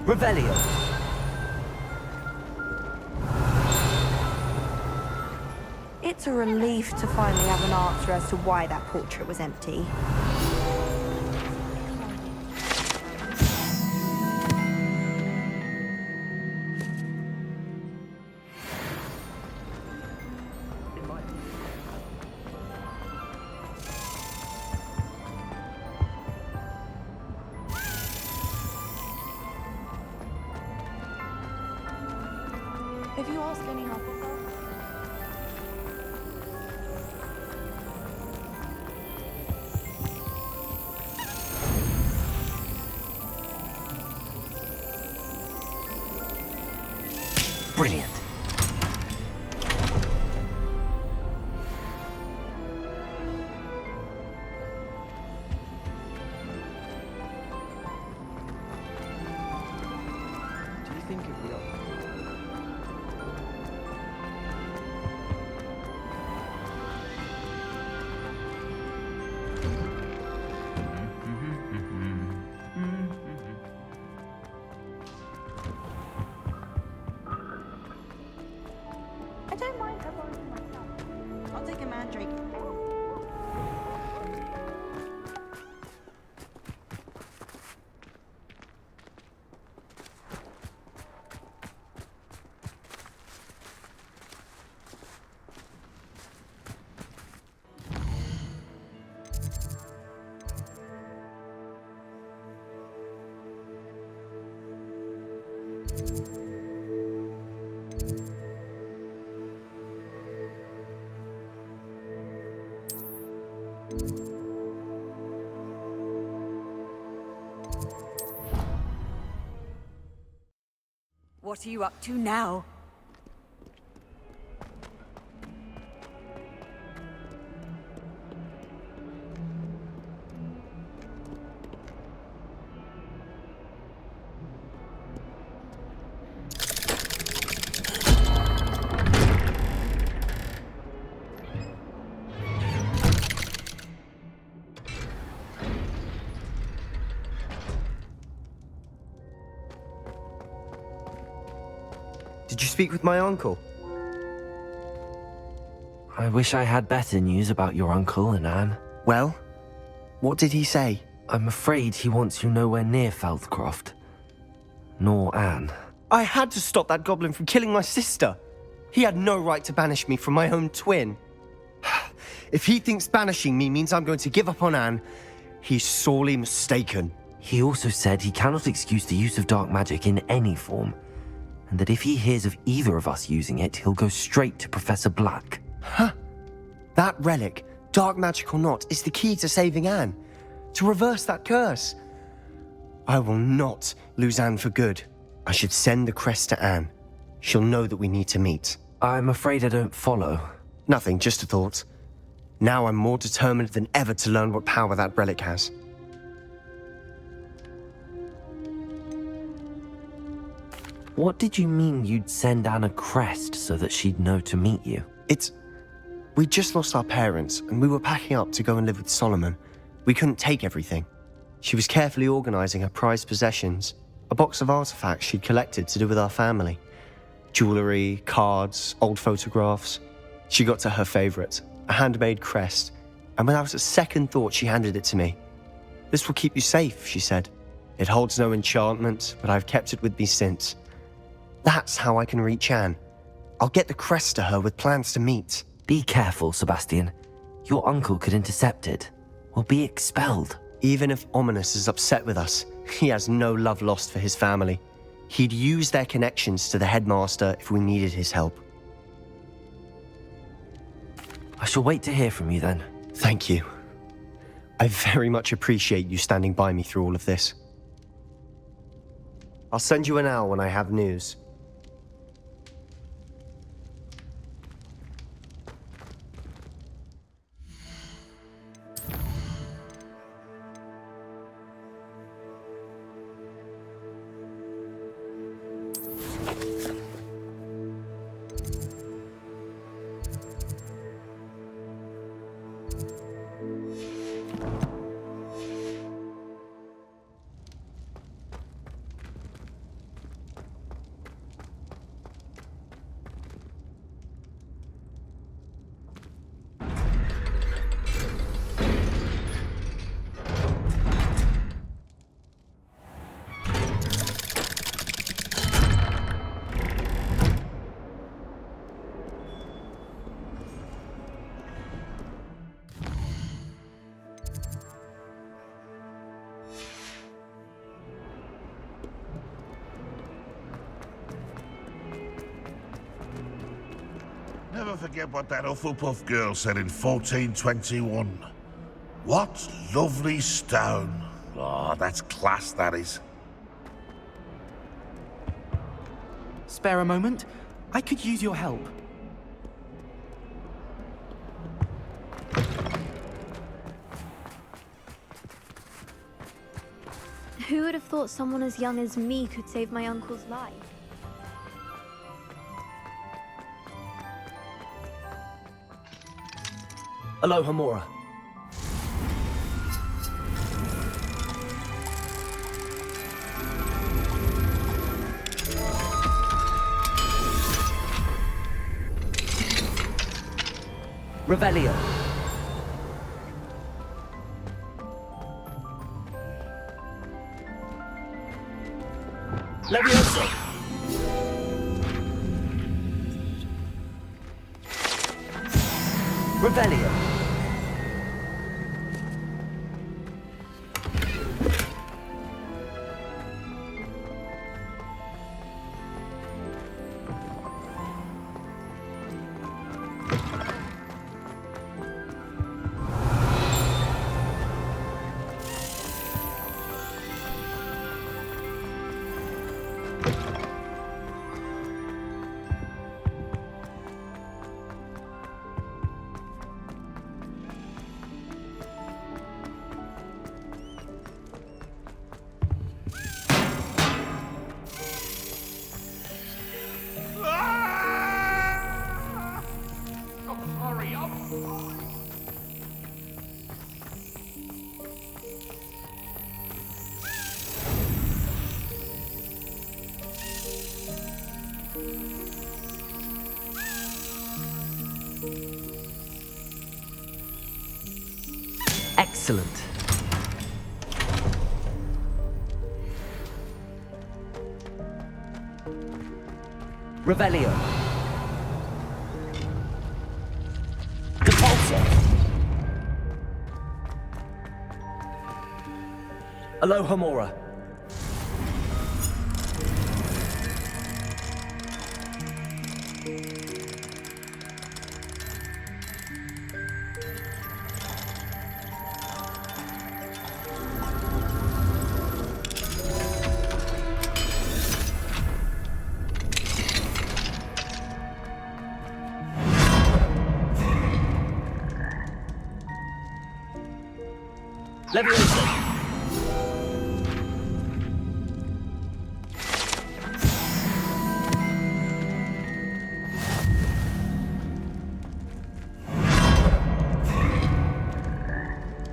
Revelio. It's a relief to finally have an answer as to why that portrait was empty. Have you asked any help? Brilliant. Do you think if we are... I don't mind her borrowing myself. I'll take a mandrake. What are you up to now? Did you speak with my uncle? I wish I had better news about your uncle and Anne. Well, what did he say? I'm afraid he wants you nowhere near Feldcroft. Nor Anne. I had to stop that goblin from killing my sister. He had no right to banish me from my own twin. If he thinks banishing me means I'm going to give up on Anne, he's sorely mistaken. He also said he cannot excuse the use of dark magic in any form, and that if he hears of either of us using it, he'll go straight to Professor Black. Huh? That relic Dark magic or not, is the key to saving Anne. To reverse that curse. I will not lose Anne for good. I should send the crest to Anne. She'll know that we need to meet. I'm afraid I don't follow. Nothing, just a thought. Now I'm more determined than ever to learn what power that relic has. What did you mean you'd send Anne a crest so that she'd know to meet you? We'd just lost our parents, and we were packing up to go and live with Solomon. We couldn't take everything. She was carefully organising her prized possessions, a box of artifacts she'd collected to do with our family. Jewellery, cards, old photographs. She got to her favourite, a handmade crest, and without a second thought she handed it to me. "This will keep you safe," she said. "It holds no enchantment, but I've kept it with me since. That's how I can reach Anne. I'll get the crest to her with plans to meet." Be careful, Sebastian. Your uncle could intercept it. We'll be expelled. Even if Ominous is upset with us, he has no love lost for his family. He'd use their connections to the headmaster if we needed his help. I shall wait to hear from you then. Thank you. I very much appreciate you standing by me through all of this. I'll send you an owl when I have news. Never forget what that Hufflepuff girl said in 1421. What lovely stone. Oh, that's class, that is. Spare a moment? I could use your help. Who would have thought someone as young as me could save my uncle's life? Aloha, Mora. Revelio. Levioso. Revelio. Excellent. Revelio. Depulso. Aloha, Mora. Leviosa!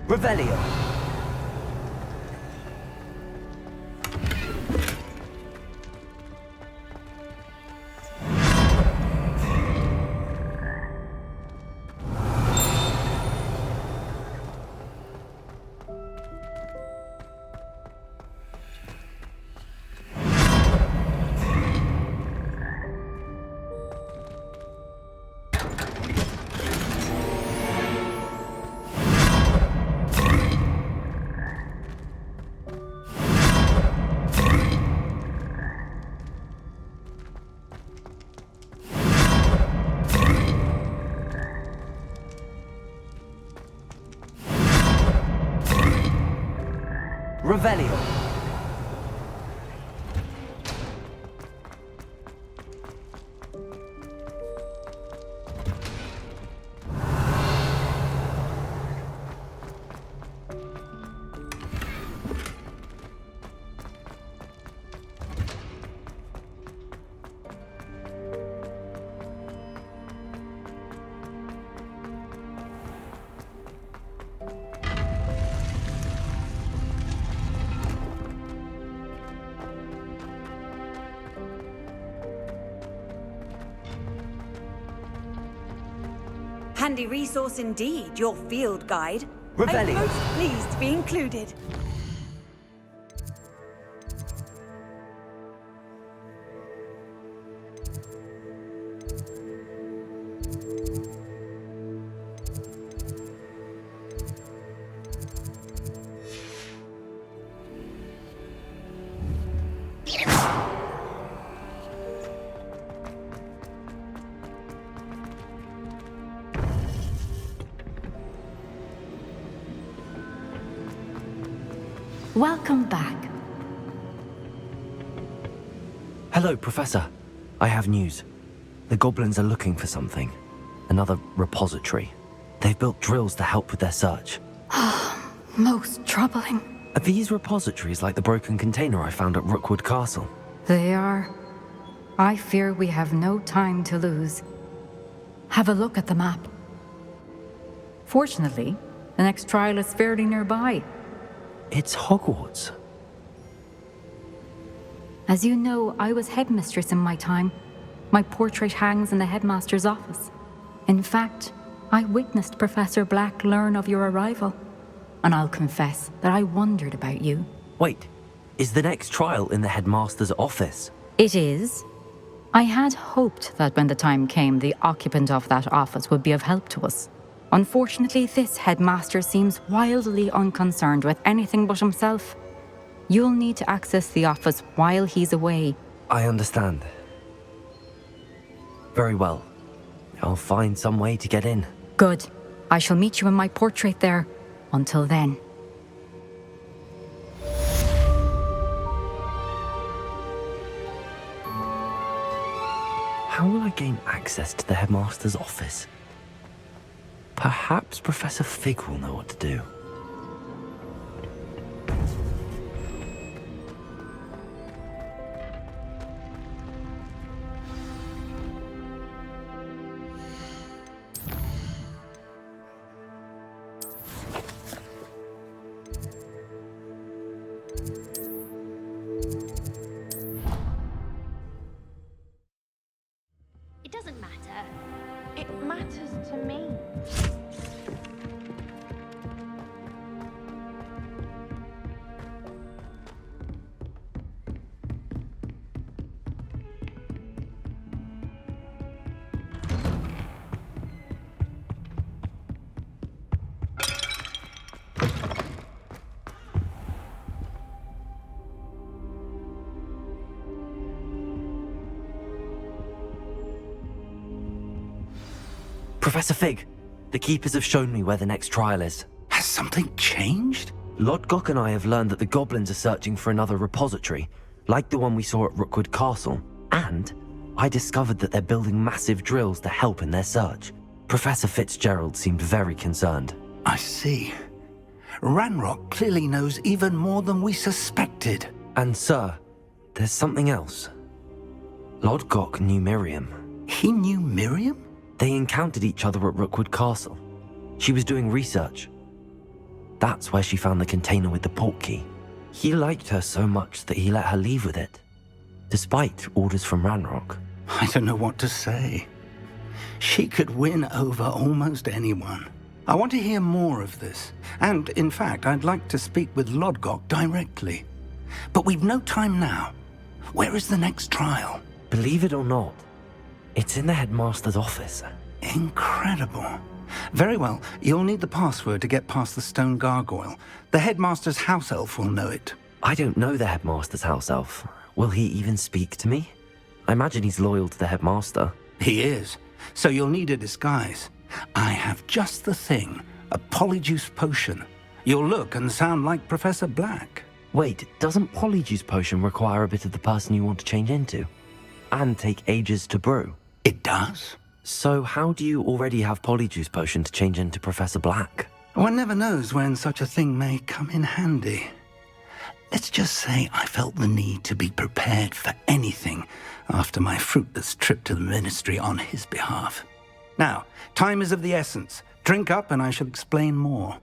Revelio! Revelio. Handy resource indeed, your field guide. Revelio. I'm most pleased to be included. Welcome back. Hello, Professor. I have news. The goblins are looking for something. Another repository. They've built drills to help with their search. Most troubling. Are these repositories like the broken container I found at Rookwood Castle? They are. I fear we have no time to lose. Have a look at the map. Fortunately, the next trial is fairly nearby. It's Hogwarts. As you know, I was headmistress in my time. My portrait hangs in the headmaster's office. In fact, I witnessed Professor Black learn of your arrival. And I'll confess that I wondered about you. Wait, is the next trial in the headmaster's office? It is. I had hoped that when the time came, the occupant of that office would be of help to us. Unfortunately, this headmaster seems wildly unconcerned with anything but himself. You'll need to access the office while he's away. I understand. Very well. I'll find some way to get in. Good. I shall meet you in my portrait there. Until then. How will I gain access to the headmaster's office? Perhaps Professor Fig will know what to do. It doesn't matter. It matters to me. Professor Fig, the Keepers have shown me where the next trial is. Has something changed? Lodgok and I have learned that the goblins are searching for another repository, like the one we saw at Rookwood Castle. And I discovered that they're building massive drills to help in their search. Professor Fitzgerald seemed very concerned. I see. Ranrock clearly knows even more than we suspected. And sir, there's something else. Lodgok knew Miriam. He knew Miriam? They encountered each other at Rookwood Castle. She was doing research. That's where she found the container with the portkey. He liked her so much that he let her leave with it, despite orders from Ranrock. I don't know what to say. She could win over almost anyone. I want to hear more of this. And, in fact, I'd like to speak with Lodgok directly. But we've no time now. Where is the next trial? Believe it or not, it's in the headmaster's office. Incredible. Very well, you'll need the password to get past the stone gargoyle. The headmaster's house elf will know it. I don't know the headmaster's house elf. Will he even speak to me? I imagine he's loyal to the headmaster. He is. So you'll need a disguise. I have just the thing. A polyjuice potion. You'll look and sound like Professor Black. Wait, doesn't polyjuice potion require a bit of the person you want to change into? And take ages to brew? It does. So how do you already have polyjuice potion to change into Professor Black? One never knows when such a thing may come in handy. Let's just say I felt the need to be prepared for anything after my fruitless trip to the ministry on his behalf. Now, time is of the essence. Drink up and I shall explain more.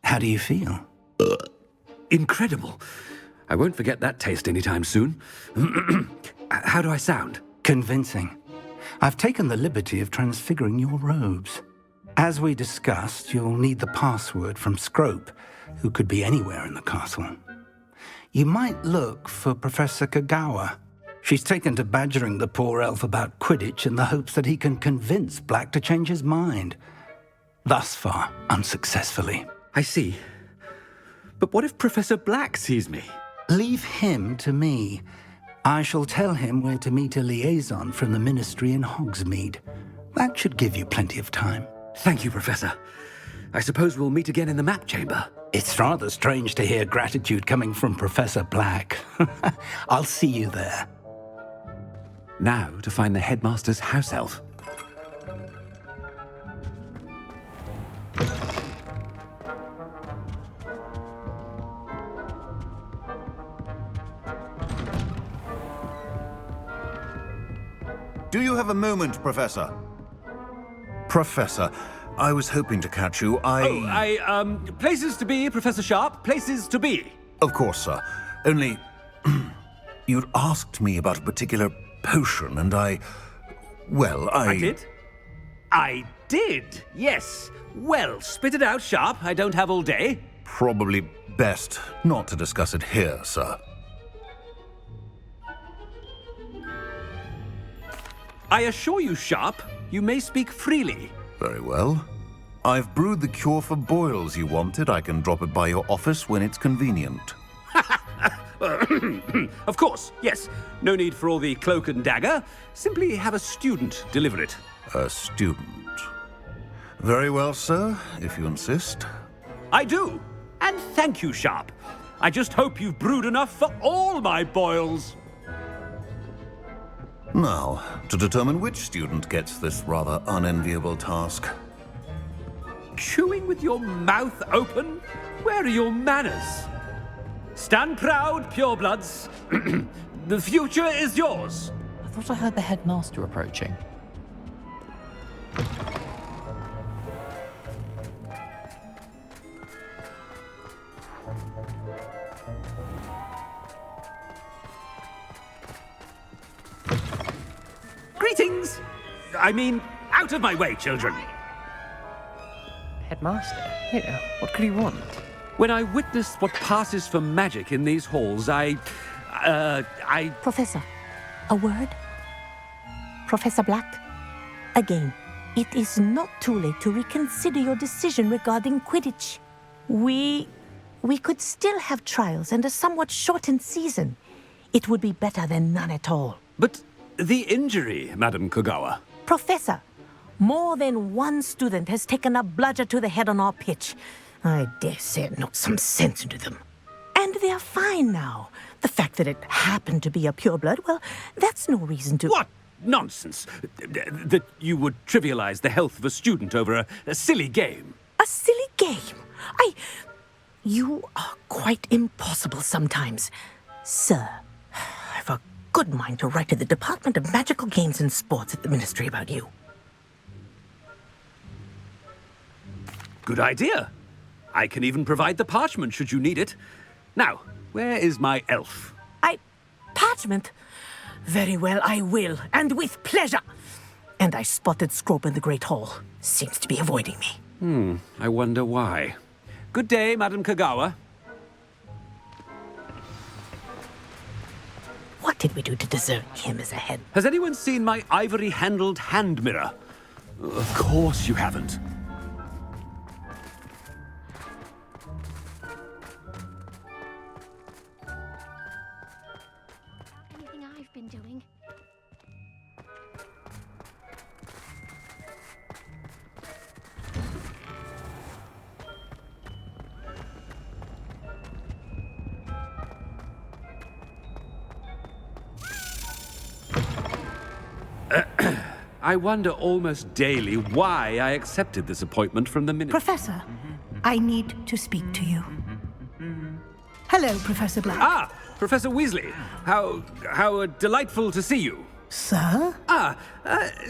How do you feel? Incredible. I won't forget that taste anytime soon. How do I sound? Convincing. I've taken the liberty of transfiguring your robes. As we discussed, you'll need the password from Scrope, who could be anywhere in the castle. You might look for Professor Kagawa. She's taken to badgering the poor elf about Quidditch in the hopes that he can convince Black to change his mind. Thus far, unsuccessfully. I see. But what if Professor Black sees me? Leave him to me. I shall tell him where to meet a liaison from the ministry in Hogsmeade. That should give you plenty of time. Thank you, Professor. I suppose we'll meet again in the map chamber. It's rather strange to hear gratitude coming from Professor Black. I'll see you there. Now to find the headmaster's house elf. Do you have a moment, Professor? Professor, I was hoping to catch you. Places to be, Professor Sharp. Places to be. Of course, sir. Only, you'd asked me about a particular potion, and I did? I did, yes. Well, spit it out, Sharp. I don't have all day. Probably best not to discuss it here, sir. I assure you, Sharp, you may speak freely. Very well. I've brewed the cure for boils you wanted. I can drop it by your office when it's convenient. Of course, yes. No need for all the cloak and dagger. Simply have a student deliver it. A student? Very well, sir, if you insist. I do. And thank you, Sharp. I just hope you've brewed enough for all my boils. Now, to determine which student gets this rather unenviable task. Chewing with your mouth open? Where are your manners? Stand proud, purebloods. The future is yours. I thought I heard the headmaster approaching. Greetings! I mean, out of my way, children. Headmaster? Here, what could he want? When I witnessed what passes for magic in these halls, I... Professor, a word? Professor Black? Again, it is not too late to reconsider your decision regarding Quidditch. We could still have trials and a somewhat shortened season. It would be better than none at all. But the injury, Madam Kogawa. Professor, More than one student has taken a bludger to the head on our pitch. I dare say it knocked some sense into them. And they're fine now. The fact that it happened to be a pureblood, well, that's no reason to... What nonsense! That you would trivialize the health of a student over a silly game. A silly game? You are quite impossible sometimes. Sir, I've a good mind to write to the Department of Magical Games and Sports at the Ministry about you. Good idea. I can even provide the parchment should you need it. Now, where is my elf? Parchment? Very well, I will, and with pleasure. And I spotted Scrope in the Great Hall. Seems to be avoiding me. I wonder why. Good day, Madam Kagawa. What did we do to deserve him as a head? Has anyone seen my ivory-handled hand mirror? Of course you haven't. Anything I've been doing? I wonder almost daily why I accepted this appointment from the minister. Professor, I need to speak to you. Hello, Professor Black. Ah, Professor Weasley. How delightful to see you. Sir?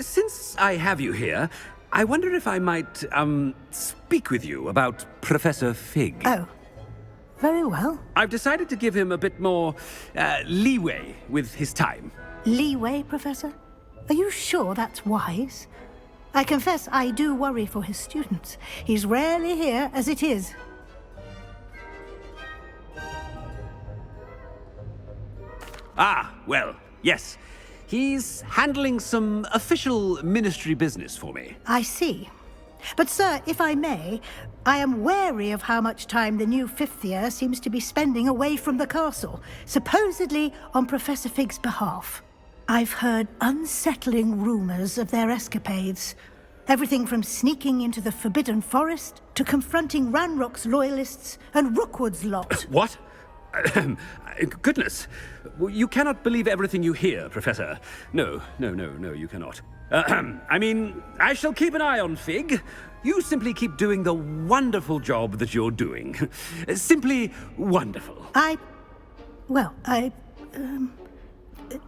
Since I have you here, I wonder if I might, speak with you about Professor Fig. Oh, very well. I've decided to give him a bit more, leeway with his time. Leeway, Professor? Are you sure that's wise? I confess I do worry for his students. He's rarely here as it is. Ah, well, yes. He's handling some official ministry business for me. I see. But, sir, if I may, I am wary of how much time the new fifth year seems to be spending away from the castle, supposedly on Professor Fig's behalf. I've heard unsettling rumors of their escapades. Everything from sneaking into the Forbidden Forest to confronting Ranrock's loyalists and Rookwood's lot. What? Goodness. You cannot believe everything you hear, Professor. No, you cannot. I mean, I shall keep an eye on Fig. You simply keep doing the wonderful job that you're doing. Simply wonderful.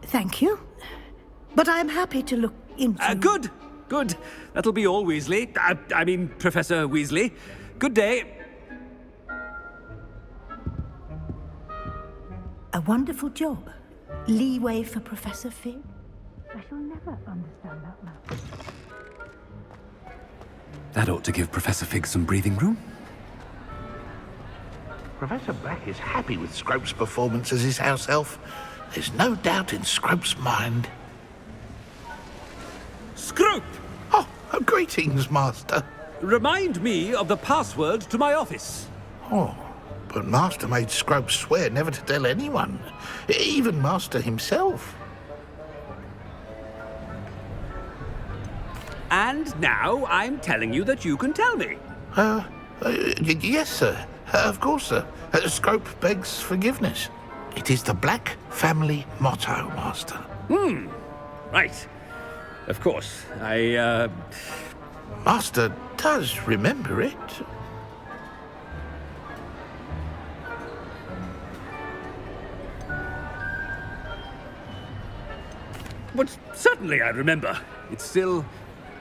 Thank you. But I'm happy to look into... Good. That'll be all, Weasley. I mean, Professor Weasley. Good day. A wonderful job. Leeway for Professor Fig. I shall never understand that now. That ought to give Professor Fig some breathing room. Professor Black is happy with Scrope's performance as his house elf. There's no doubt in Scrope's mind. Scrope! Oh, greetings, Master. Remind me of the password to my office. Oh, but Master made Scrope swear never to tell anyone, even Master himself. And now I'm telling you that you can tell me. Yes, sir. Of course, sir. Scrope begs forgiveness. It is the Black family motto, Master. Right. Of course. Master does remember it. But certainly I remember. It's still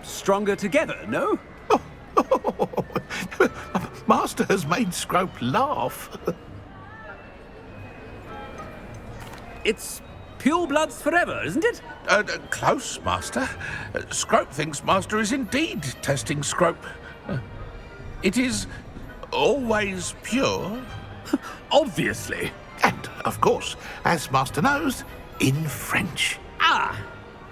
stronger together, no? Master has made Scrope laugh. It's purebloods forever, isn't it? Close, Master. Scrope thinks Master is indeed testing Scrope. It is always pure. Obviously. And, of course, as Master knows, in French. Ah,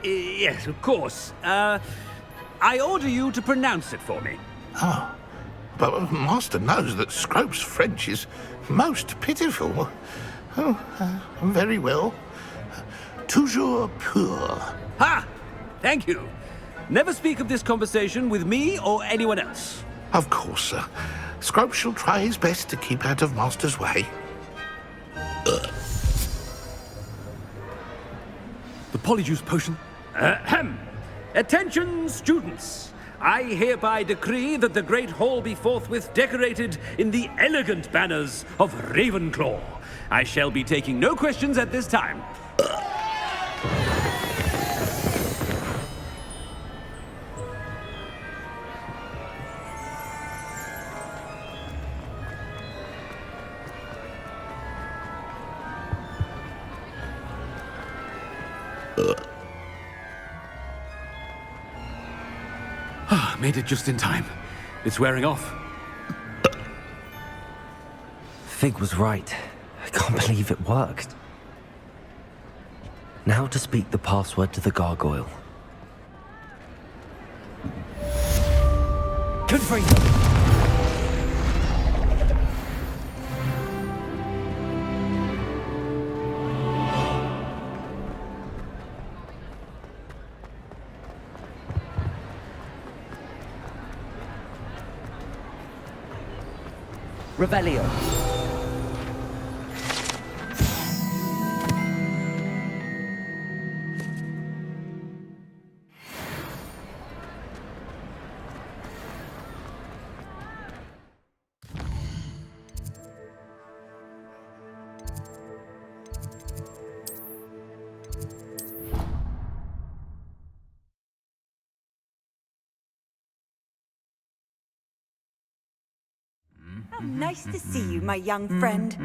yes, of course. I order you to pronounce it for me. Oh, but Master knows that Scrope's French is most pitiful. Very well. Toujours pur. Ha! Thank you. never speak of this conversation with me or anyone else. Of course, sir. Scrope shall try his best to keep out of Master's way. The polyjuice potion. Ahem. Attention, students. I hereby decree that the Great Hall be forthwith decorated in the elegant banners of Ravenclaw. I shall be taking no questions at this time. Made it just in time. It's wearing off. Fig was right. I can't believe it worked. Now to speak the password to the gargoyle. Confront them! Revelio. Nice to see you, my young friend.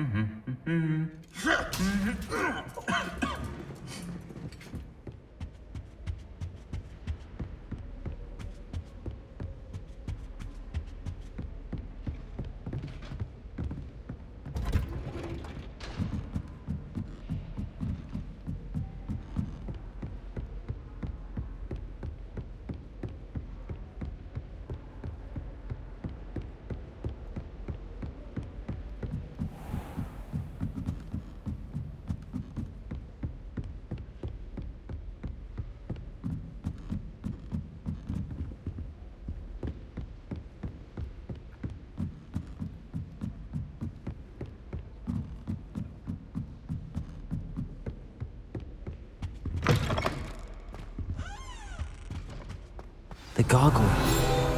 The gargoyle.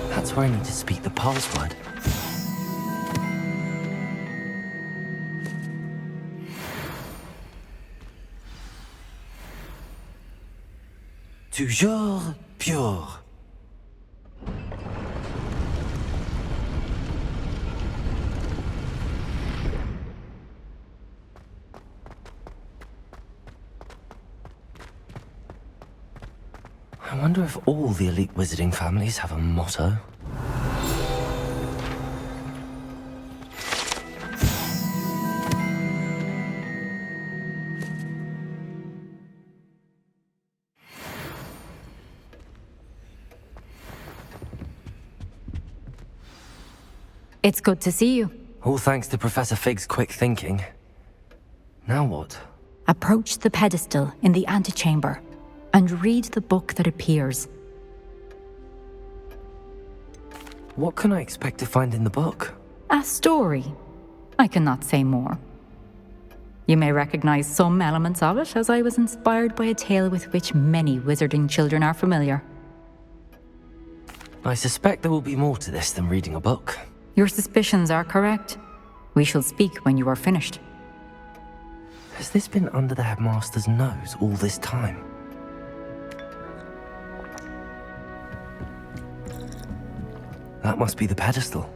That's where I need to speak the password. Toujours pure. I wonder if all the elite wizarding families have a motto. It's good to see you. All thanks to Professor Fig's quick thinking. Now what? Approach the pedestal in the antechamber and read the book that appears. What can I expect to find in the book? A story. I cannot say more. You may recognize some elements of it, as I was inspired by a tale with which many wizarding children are familiar. I suspect there will be more to this than reading a book. Your suspicions are correct. We shall speak when you are finished. Has this been under the headmaster's nose all this time? That must be the pedestal.